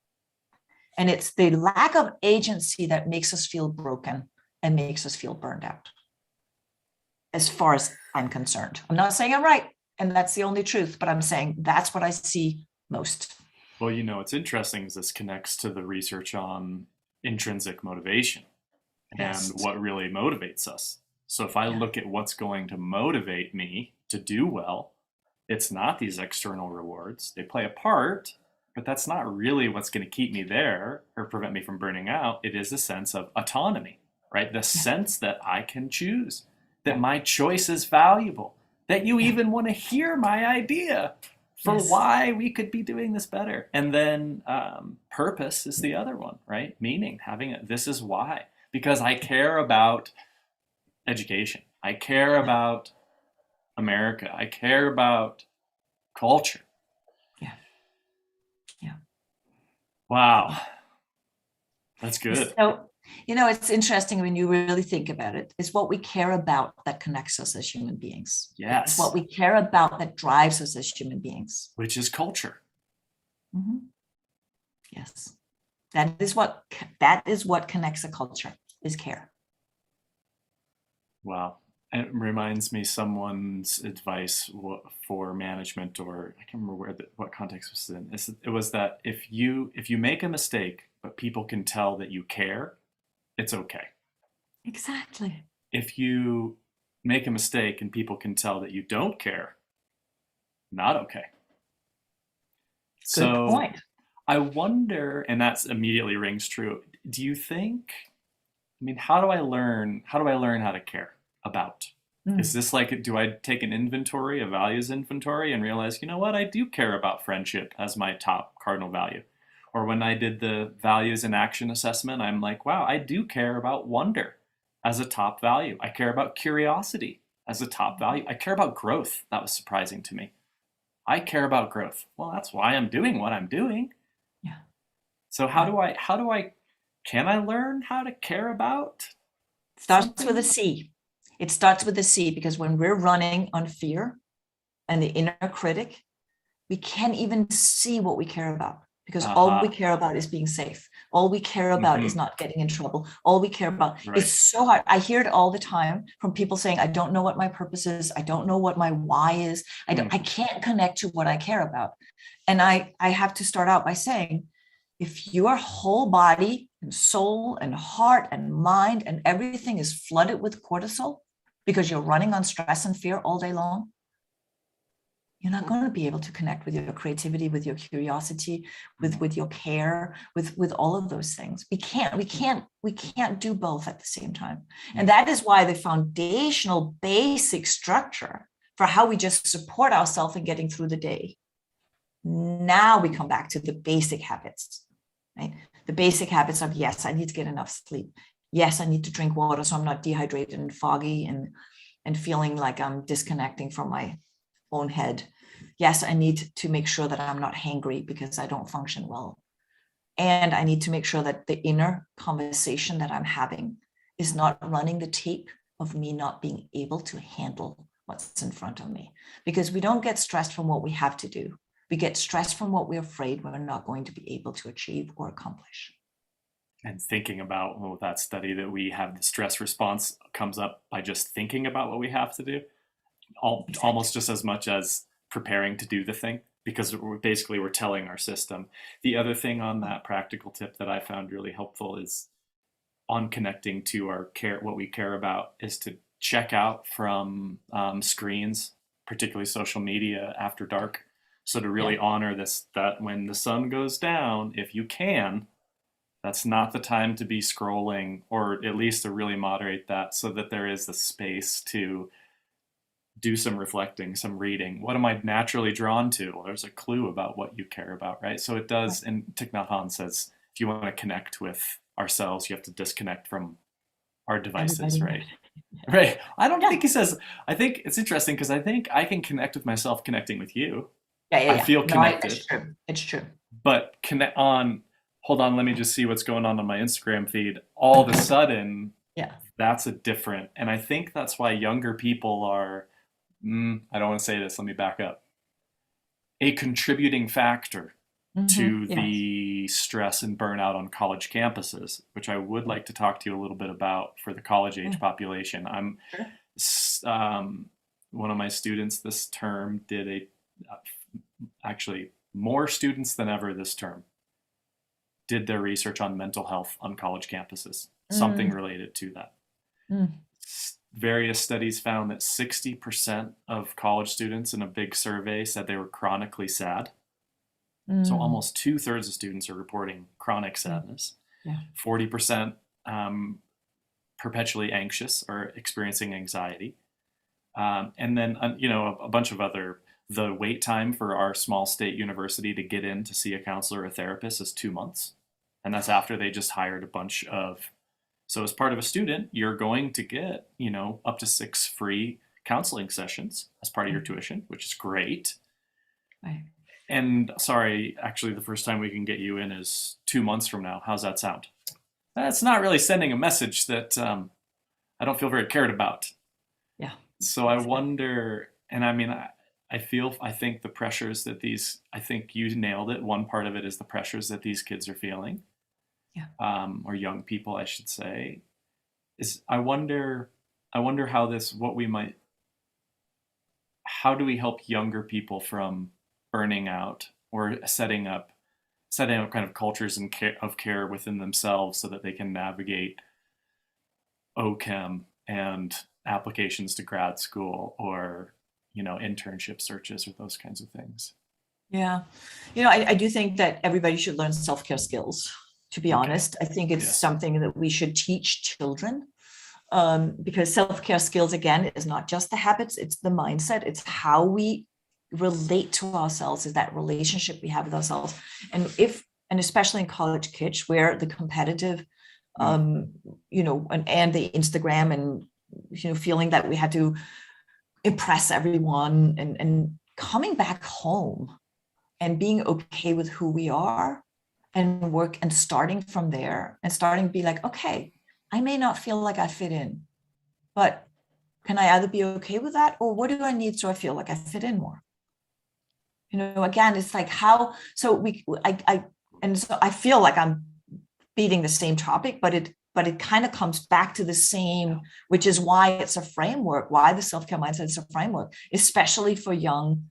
And it's the lack of agency that makes us feel broken and makes us feel burned out, as far as I'm concerned. I'm not saying I'm right, and that's the only truth, but I'm saying that's what I see most. Well, it's interesting is this connects to the research on intrinsic motivation and what really motivates us. So if I look at what's going to motivate me to do well, it's not these external rewards. They play a part, but that's not really what's going to keep me there or prevent me from burning out. It is a sense of autonomy, right? The sense that I can choose, that my choice is valuable, that you even want to hear my idea for why we could be doing this better. And then purpose is the other one, right? Meaning, having it, this is why. Because I care about education. I care about America. I care about culture. Yeah. Yeah. Wow. That's good. So, it's interesting when you really think about it. It's what we care about that connects us as human beings. Yes. It's what we care about that drives us as human beings. Which is culture. Mm-hmm. Yes. That is what connects a culture, is care. Wow. It reminds me someone's advice for management, or I can't remember what context was in. It was that if you make a mistake, but people can tell that you care, it's okay. Exactly. If you make a mistake and people can tell that you don't care, not okay. Good point. I wonder, and that's immediately rings true. Do you think, how do I learn how to care about? Is this do I take an inventory, a values inventory, and realize, what, I do care about friendship as my top cardinal value? Or when I did the values and action assessment, I'm like, wow, I do care about wonder as a top value. I care about curiosity as a top value. I care about growth. That was surprising to me. I care about growth. Well, that's why I'm doing what I'm doing. Yeah. So can I learn how to care about? Starts with a C. It starts with a C, because when we're running on fear and the inner critic, we can't even see what we care about, because all we care about is being safe. All we care about is not getting in trouble. All we care about is so hard. I hear it all the time from people saying, I don't know what my purpose is. I don't know what my why is. I can't connect to what I care about. And I have to start out by saying, if your whole body and soul and heart and mind and everything is flooded with cortisol because you're running on stress and fear all day long, you're not going to be able to connect with your creativity, with your curiosity, with your care, with all of those things. We can't do both at the same time. And that is why the foundational basic structure for how we just support ourselves in getting through the day. Now we come back to the basic habits, right? The basic habits of, yes, I need to get enough sleep. Yes, I need to drink water so I'm not dehydrated and foggy and feeling like I'm disconnecting from my own head. Yes, I need to make sure that I'm not hangry because I don't function well. And I need to make sure that the inner conversation that I'm having is not running the tape of me not being able to handle what's in front of me. Because we don't get stressed from what we have to do. We get stressed from what we're afraid we're not going to be able to achieve or accomplish. And thinking about that study that we have, the stress response comes up by just thinking about what we have to do, almost just as much as preparing to do the thing, because we're telling our system. The other thing on that practical tip that I found really helpful is on connecting to our care, what we care about, is to check out from screens, particularly social media after dark. So to really honor this, that when the sun goes down, if you can, that's not the time to be scrolling, or at least to really moderate that so that there is the space to do some reflecting, some reading. What am I naturally drawn to? Well, there's a clue about what you care about, right? So it does, and Thich Nhat Hanh says, if you want to connect with ourselves, you have to disconnect from our devices, right? Right. I don't think he says, I think it's interesting because I think I can connect with myself connecting with you. I feel connected. It's true. But hold on, let me just see what's going on my Instagram feed. All of a sudden, that's a different, and I think that's why younger people are, I don't want to say this, let me back up, a contributing factor to the stress and burnout on college campuses, which I would like to talk to you a little bit about for the college age population. One of my students this term did actually more students than ever this term did their research on mental health on college campuses, something related to that. Various studies found that 60% of college students in a big survey said they were chronically sad. So almost 2/3 of students are reporting chronic sadness. 40% perpetually anxious or experiencing anxiety. And then, a bunch of other, the wait time for our small state university to get in to see a counselor or a therapist is 2 months. And that's after they just hired a bunch of, so as part of a student, you're going to get, up to 6 free counseling sessions as part of your tuition, which is great. Right. And sorry, actually the first time we can get you in is 2 months from now. How's that sound? That's not really sending a message that I don't feel very cared about. Yeah. So I wonder, and I mean, I think the pressures that I think you nailed it. One part of it is the pressures that these kids are feeling. Or young people, I should say, is I wonder how how do we help younger people from burning out, or setting up kind of cultures of care within themselves so that they can navigate OChem and applications to grad school, or internship searches, or those kinds of things. Yeah. I do think that everybody should learn self-care skills, to be honest. I think it's something that we should teach children, because self-care skills, again, is not just the habits, it's the mindset. It's how we relate to ourselves, is that relationship we have with ourselves. And especially in college kids, where the competitive, and the Instagram, and, feeling that we had to impress everyone, and coming back home and being okay with who we are, and work, and starting from there, and starting to be like, okay, I may not feel like I fit in, but can I either be okay with that, or what do I need so I feel like I fit in more? Again, it's like how, so I And so I feel like I'm beating the same topic, but it kind of comes back to the same, which is why it's a framework, why the self-care mindset is a framework, especially for young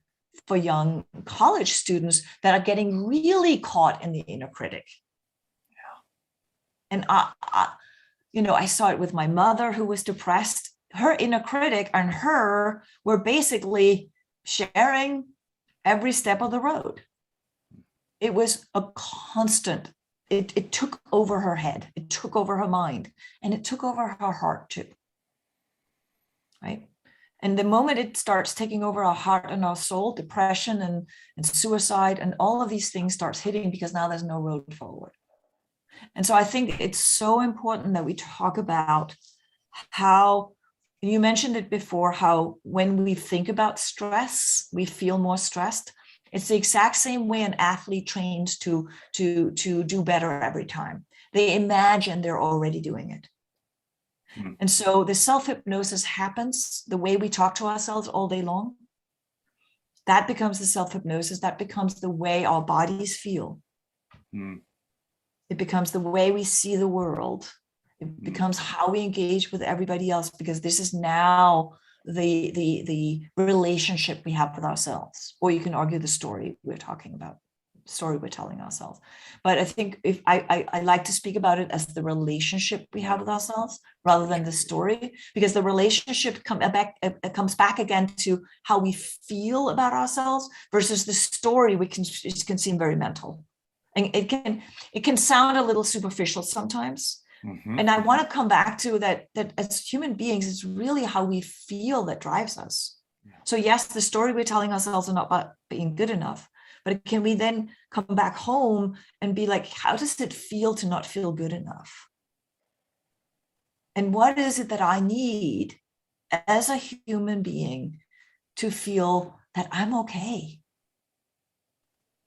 college students that are getting really caught in the inner critic. And I saw it with my mother, who was depressed. Her inner critic and her were basically sharing every step of the road. It was a constant. It took over her head, it took over her mind, and it took over her heart too. Right? And the moment it starts taking over our heart and our soul, depression and suicide and all of these things starts hitting, because now there's no road forward. And so I think it's so important that we talk about how, you mentioned it before, how when we think about stress, we feel more stressed. It's the exact same way an athlete trains to do better every time. They imagine they're already doing it. And so the self-hypnosis happens the way we talk to ourselves all day long. That becomes the self-hypnosis. That becomes the way our bodies feel. It becomes the way we see the world. It becomes how we engage with everybody else, because this is now the relationship we have with ourselves. Or you can argue the story we're talking about, the story we're telling ourselves. But I think if I like to speak about it as the relationship we have with ourselves rather than the story, because the relationship comes back again to how we feel about ourselves versus the story, which can seem very mental. And it can sound a little superficial sometimes. And I want to come back to that as human beings, it's really how we feel that drives us. So yes, the story we're telling ourselves is not about being good enough, but can we then come back home and be like, how does it feel to not feel good enough? And what is it that I need as a human being to feel that I'm okay?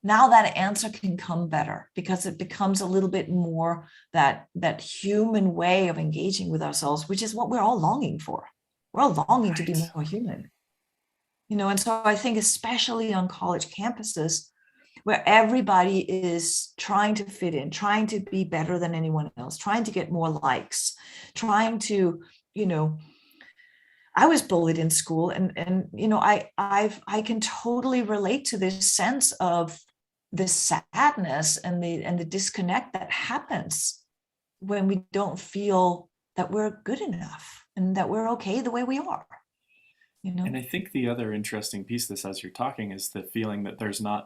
Now that answer can come better, because it becomes a little bit more that human way of engaging with ourselves, which is what we're all longing for. We're all longing to be more human. And so I think especially on college campuses, where everybody is trying to fit in, trying to be better than anyone else, trying to get more likes, trying to, I was bullied in school, and I can totally relate to this sense of this sadness and the disconnect that happens when we don't feel that we're good enough and that we're okay the way we are. And I think the other interesting piece of this, as you're talking, is the feeling that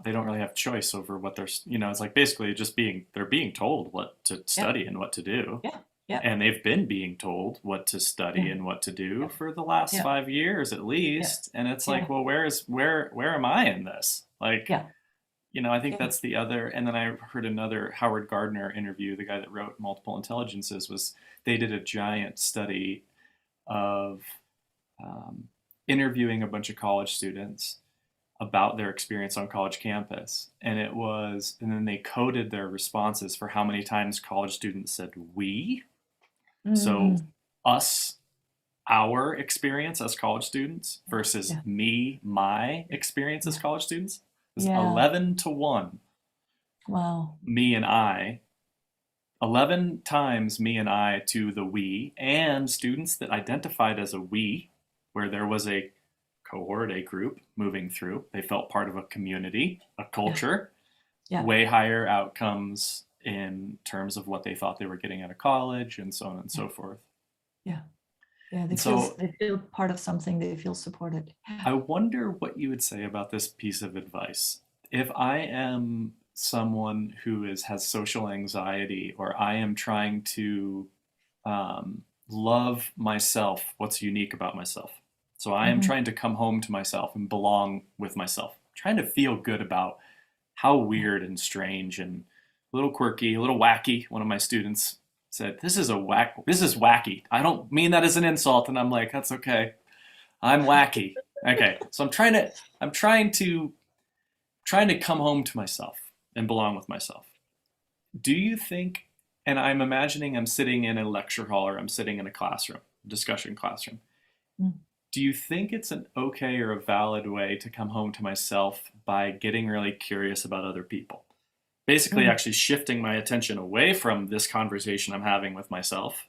they don't really have choice over what it's like basically just they're being told what to study and what to do. Yeah. And they've been being told what to study and what to do for the last 5 years at least. And it's like, well, where am I in this? Like, I think that's the other. And then I heard another Howard Gardner interview, the guy that wrote Multiple Intelligences, they did a giant study of interviewing a bunch of college students about their experience on college campus. And then they coded their responses for how many times college students said we. So us, our experience as college students versus me, my experience as college students is 11-1. Wow. Me and I, 11 times me and I to the we, and students that identified as a we, where there was a cohort, a group moving through, they felt part of a community, a culture, way higher outcomes in terms of what they thought they were getting out of college, and so on and so forth. They feel part of something. They feel supported. I wonder what you would say about this piece of advice. If I am someone who has social anxiety, or I am trying to love myself, what's unique about myself. So I am trying to come home to myself and belong with myself, trying to feel good about how weird and strange and a little quirky, a little wacky. One of my students said, this is wacky. I don't mean that as an insult. And I'm like, that's okay. I'm wacky. Okay. So I'm trying to come home to myself and belong with myself. Do you think, and I'm imagining I'm sitting in a lecture hall, or I'm sitting in a classroom, discussion classroom. Do you think it's an okay or a valid way to come home to myself by getting really curious about other people? basically actually shifting my attention away from this conversation I'm having with myself,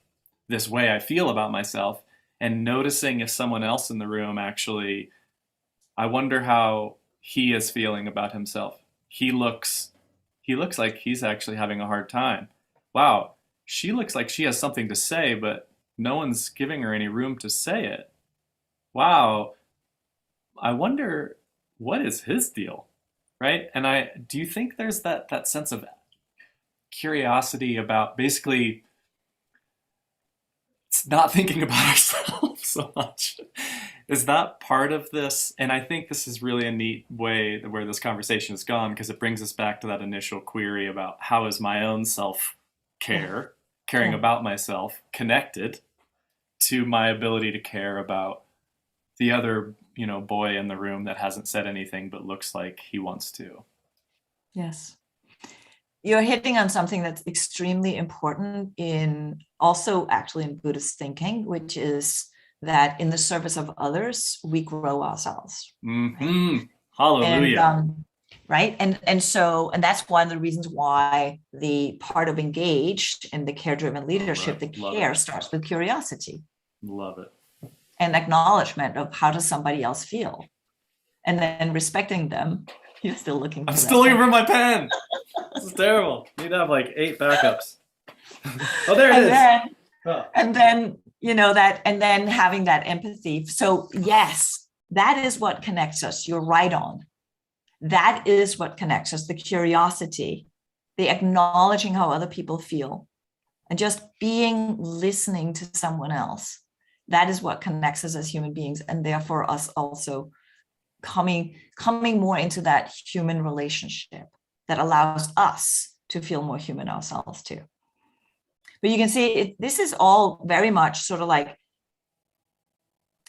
this way I feel about myself, and noticing if someone else in the room actually, I wonder how he is feeling about himself. He looks like he's actually having a hard time. Wow, she looks like she has something to say, but no one's giving her any room to say it. Wow, I wonder what is his deal, right? And I do you think there's that sense of curiosity about basically not thinking about ourselves so much? Is that part of this? And I think this is really a neat way where this conversation has gone, because it brings us back to that initial query about how is my own self Yeah. care, caring Yeah. about myself, connected to my ability to care about the other, boy in the room that hasn't said anything but looks like he wants to. Yes. You're hitting on something that's extremely important in also actually in Buddhist thinking, which is that in the service of others, we grow ourselves. Mm-hmm. Right? And Hallelujah. right. And that's one of the reasons why the part of engaged in the care-driven leadership, the Love care it. starts with curiosity Love it. and acknowledgement of how does somebody else feel, and then respecting them. You're still looking I'm for still that looking pen. for my pen. This is terrible. Need to have like 8 backups. Oh, there it And is. then Oh. and then that, and then having that empathy. So yes, that is what connects us. You're right on. That is what connects us, the curiosity, the acknowledging how other people feel, and just listening to someone else. That is what connects us as human beings, and therefore us also coming more into that human relationship that allows us to feel more human ourselves too. But you can see this is all very much sort of like,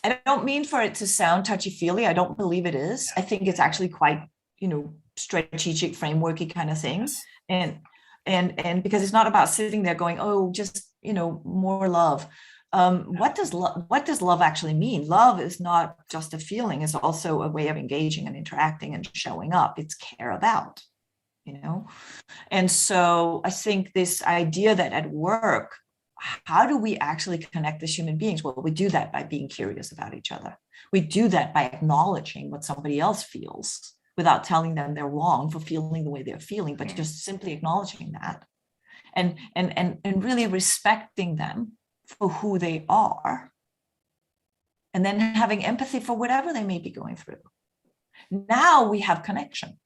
I don't mean for it to sound touchy-feely. I don't believe it is. I think it's actually quite, strategic, frameworky kind of thing. Yes. And because it's not about sitting there going, oh, just, more love. What does love actually mean? Love is not just a feeling. It's also a way of engaging and interacting and showing up. It's care about, And so I think this idea that at work, how do we actually connect as human beings? Well, we do that by being curious about each other. We do that by acknowledging what somebody else feels without telling them they're wrong for feeling the way they're feeling, but just simply acknowledging that and really respecting them for who they are, and then having empathy for whatever they may be going through. Now we have connection.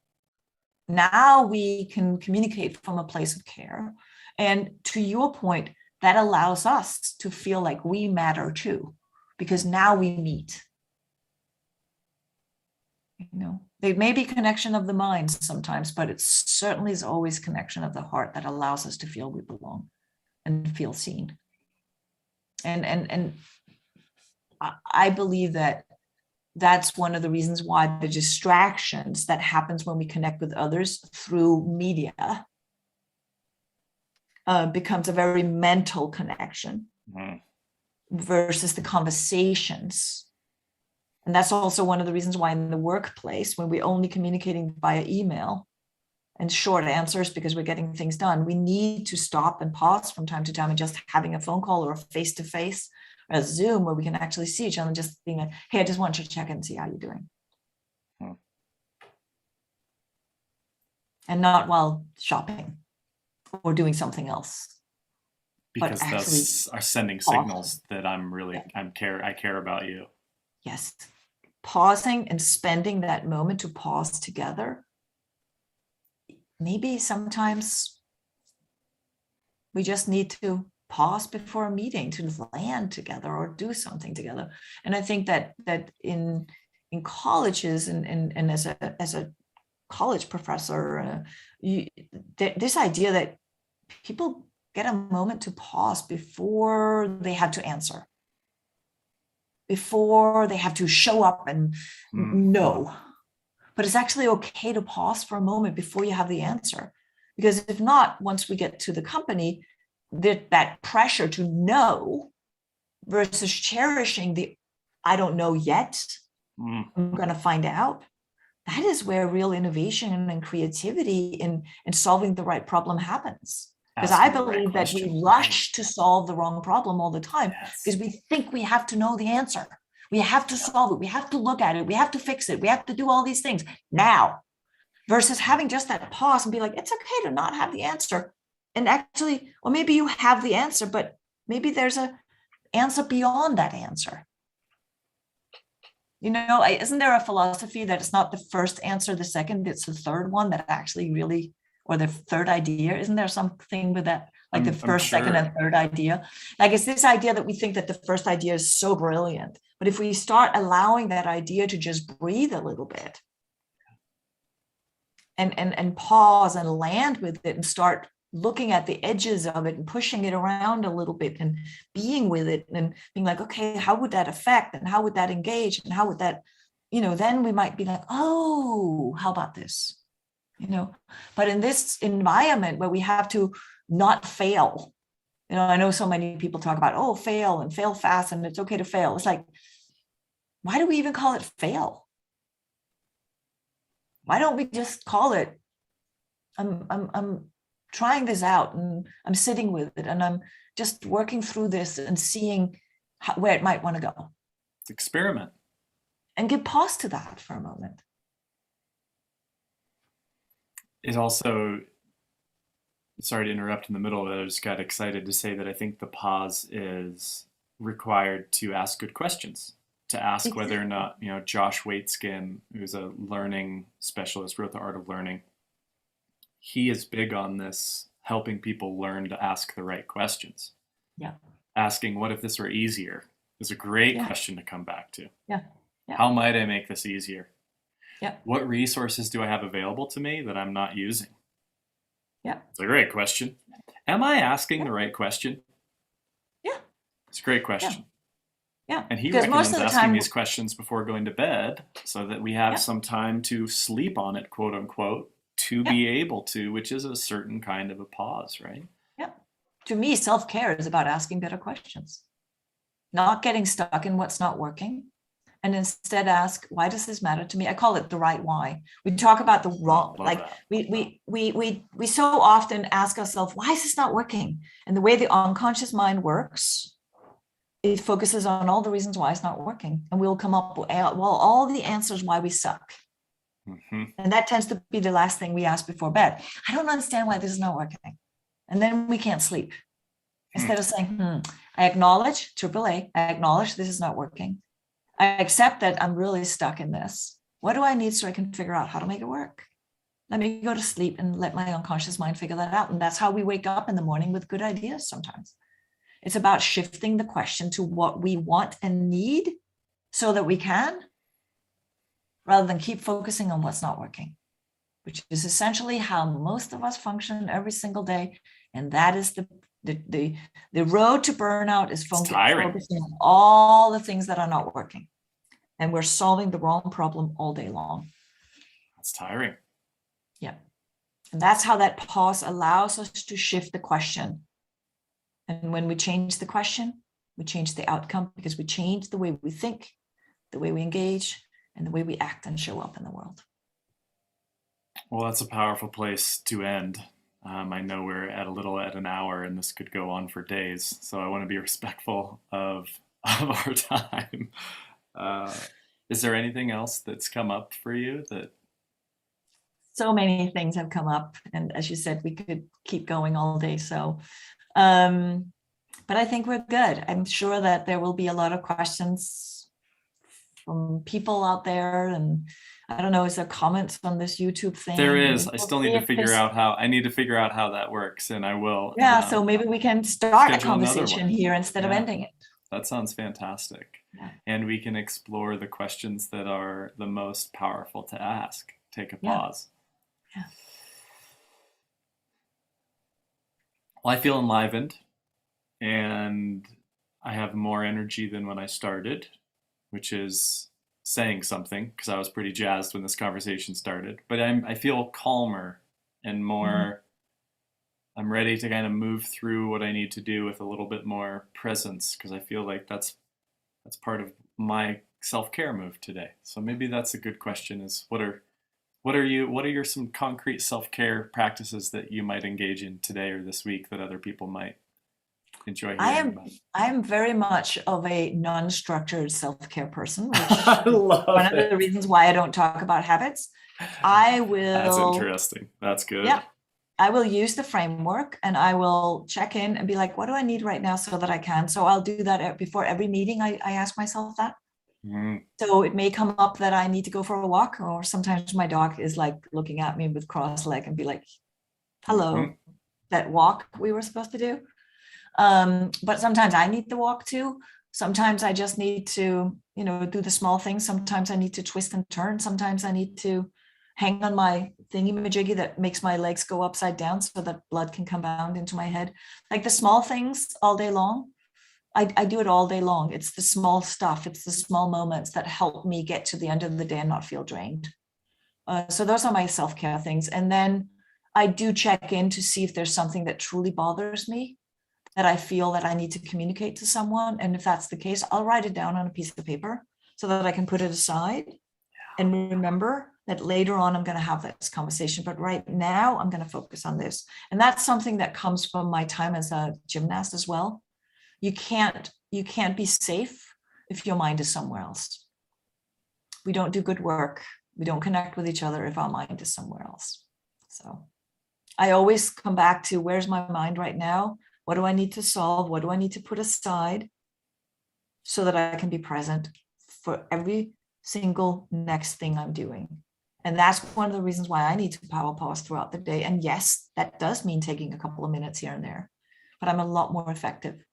Now we can communicate from a place of care. And to your point, that allows us to feel like we matter too, because now we meet. There may be connection of the mind sometimes, but it certainly is always connection of the heart that allows us to feel we belong and feel seen. And I believe that that's one of the reasons why the distractions that happens when we connect with others through media becomes a very mental connection versus the conversations. And that's also one of the reasons why in the workplace, when we're only communicating via email and short answers because we're getting things done, we need to stop and pause from time to time and just having a phone call or a face-to-face or a Zoom where we can actually see each other and just being like, hey, I just want you to check in and see how you're doing. And not while shopping or doing something else. Because those are sending signals that I care about you. Yes. Pausing and spending that moment to pause together. Maybe sometimes we just need to pause before a meeting to land together or do something together. And I think that in colleges and as a college professor, this idea that people get a moment to pause before they have to answer, before they have to show up and know. But it's actually okay to pause for a moment before you have the answer. Because if not, once we get to the company, that pressure to know versus cherishing the I don't know yet, I'm going to find out, that is where real innovation and creativity in solving the right problem happens. Because I Asking the right believe that we question. rush to solve the wrong problem all the time Yes. because we think we have to know the answer. We have to solve it. We have to look at it. We have to fix it. We have to do all these things now, versus having just that pause and be like, it's okay to not have the answer. And actually, or maybe you have the answer, but maybe there's a answer beyond that answer. You know, isn't there a philosophy that it's not the first answer, the second, it's the third one that actually really, or the third idea? Isn't there something with that, like the first, second, and third idea? Like it's this idea that we think that the first idea is so brilliant. But if we start allowing that idea to just breathe a little bit and pause and land with it and start looking at the edges of it and pushing it around a little bit and being with it and being like, okay, how would that affect and how would that engage and how would that, you know, then we might be like, oh, how about this? You know, but in this environment where we have to not fail, you know, I know so many people talk about, oh, fail and fail fast and it's okay to fail. It's like, why do we even call it fail? Why don't we just call it, I'm trying this out and I'm sitting with it and I'm just working through this and seeing where it might want to go. Experiment. And give pause to that for a moment. It also, sorry to interrupt in the middle of it, I just got excited to say that I think the pause is required to ask good questions, to ask whether or not, you know, Josh Waitzkin, who's a learning specialist, wrote The Art of Learning. He is big on this, helping people learn to ask the right questions. Yeah. Asking, what if this were easier, is a great question to come back to. Yeah. How might I make this easier? Yeah. What resources do I have available to me that I'm not using? Yeah. It's a great question. Am I asking the right question? Yeah. It's a great question. Yeah. And he because recommends most of the asking time, these questions before going to bed so that we have some time to sleep on it, quote unquote, to be able to, which is a certain kind of a pause, right? Yeah. To me, self-care is about asking better questions, not getting stuck in what's not working, and instead ask, why does this matter to me? I call it the right why. We talk about the wrong, like we so often ask ourselves, why is this not working? And the way the unconscious mind works, it focuses on all the reasons why it's not working. And we'll come up with, well, all the answers why we suck. Mm-hmm. And that tends to be the last thing we ask before bed. I don't understand why this is not working. And then we can't sleep. Instead of saying, I acknowledge, AAA, I acknowledge this is not working. I accept that I'm really stuck in this. What do I need so I can figure out how to make it work? Let me go to sleep and let my unconscious mind figure that out. And that's how we wake up in the morning with good ideas sometimes. It's about shifting the question to what we want and need so that we can, rather than keep focusing on what's not working, which is essentially how most of us function every single day. And that is the road to burnout, is focusing on all the things that are not working. And we're solving the wrong problem all day long. That's tiring. Yeah. And that's how that pause allows us to shift the question. And when we change the question, we change the outcome, because we change the way we think, the way we engage, and the way we act and show up in the world. Well, that's a powerful place to end. I know we're at an hour, and this could go on for days. So I want to be respectful of our time. Is there anything else that's come up for you that? So many things have come up, and as you said, we could keep going all day. So, but I think we're good. I'm sure that there will be a lot of questions from people out there, and I don't know, is there comments on this YouTube thing? There is. I still need to figure out how. I need to figure out how that works, and I will. Yeah, so maybe we can start a conversation here instead of ending it. That sounds fantastic. Yeah. And we can explore the questions that are the most powerful to ask. Take a pause. Yeah. Well, I feel enlivened, and I have more energy than when I started, which is saying something, because I was pretty jazzed when this conversation started. But I feel calmer and more, I'm ready to kind of move through what I need to do with a little bit more presence, because I feel like that's part of my self-care move today. So maybe that's a good question, is what are What are your some concrete self-care practices that you might engage in today or this week that other people might enjoy I hearing am about? I am very much of a non-structured self-care person, which I is one love of the it. reasons why I don't talk about habits. I That's will, interesting. That's good. yeah, I will use the framework and I will check in and be like, what do I need right now so that I can? So I'll do that before every meeting. I ask myself that. Mm, So it may come up that I need to go for a walk, or sometimes my dog is like looking at me with cross leg and be like, mhm. hello, that walk we were supposed to do. But sometimes I need the walk too. Sometimes I just need to, do the small things. Sometimes I need to twist and turn. Sometimes I need to hang on my thingy-majiggy that makes my legs go upside down so that blood can come down into my head. Like the small things all day long. I do it all day long. It's the small stuff. It's the small moments that help me get to the end of the day and not feel drained. So those are my self-care things. And then I do check in to see if there's something that truly bothers me that I feel that I need to communicate to someone. And if that's the case, I'll write it down on a piece of paper so that I can put it aside and remember that later on I'm going to have this conversation. But right now I'm going to focus on this. And that's something that comes from my time as a gymnast as well. You can't be safe if your mind is somewhere else. We don't do good work. We don't connect with each other if our mind is somewhere else. So I always come back to, where's my mind right now? What do I need to solve? What do I need to put aside so that I can be present for every single next thing I'm doing? And that's one of the reasons why I need to power pause throughout the day. And yes, that does mean taking a couple of minutes here and there, but I'm a lot more effective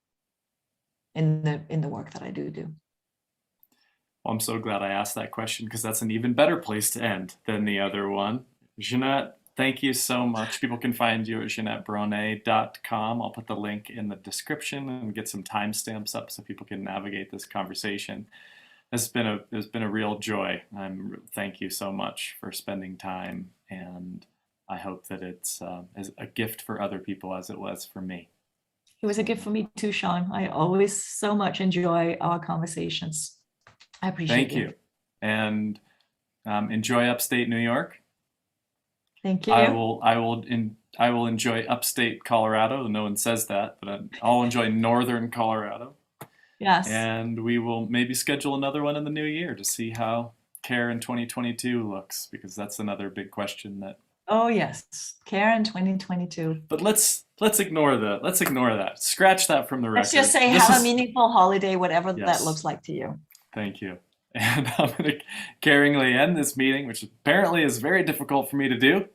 in the work that I do. Well, I'm so glad I asked that question because that's an even better place to end than the other one. Jeanette, thank you so much. People can find you at JeanetteBronée.com. I'll put the link in the description and get some timestamps up so people can navigate this conversation. It's been a real joy. Thank you so much for spending time, and I hope that it's as a gift for other people as it was for me. It was a gift for me too, Sean. I always so much enjoy our conversations. I appreciate Thank you. you, and enjoy upstate New York. Thank I you. will I will in I will enjoy upstate Colorado. No one says that, but I'll enjoy northern Colorado. Yes. And we will maybe schedule another one in the new year to see how care in 2022 looks, because that's another big question that. Oh, yes. Karen 2022. But let's ignore that. Scratch that from the Let's just record. say This have a is meaningful holiday, whatever that yes. looks like to you. Thank you. And I'm going to caringly end this meeting, which apparently is very difficult for me to do.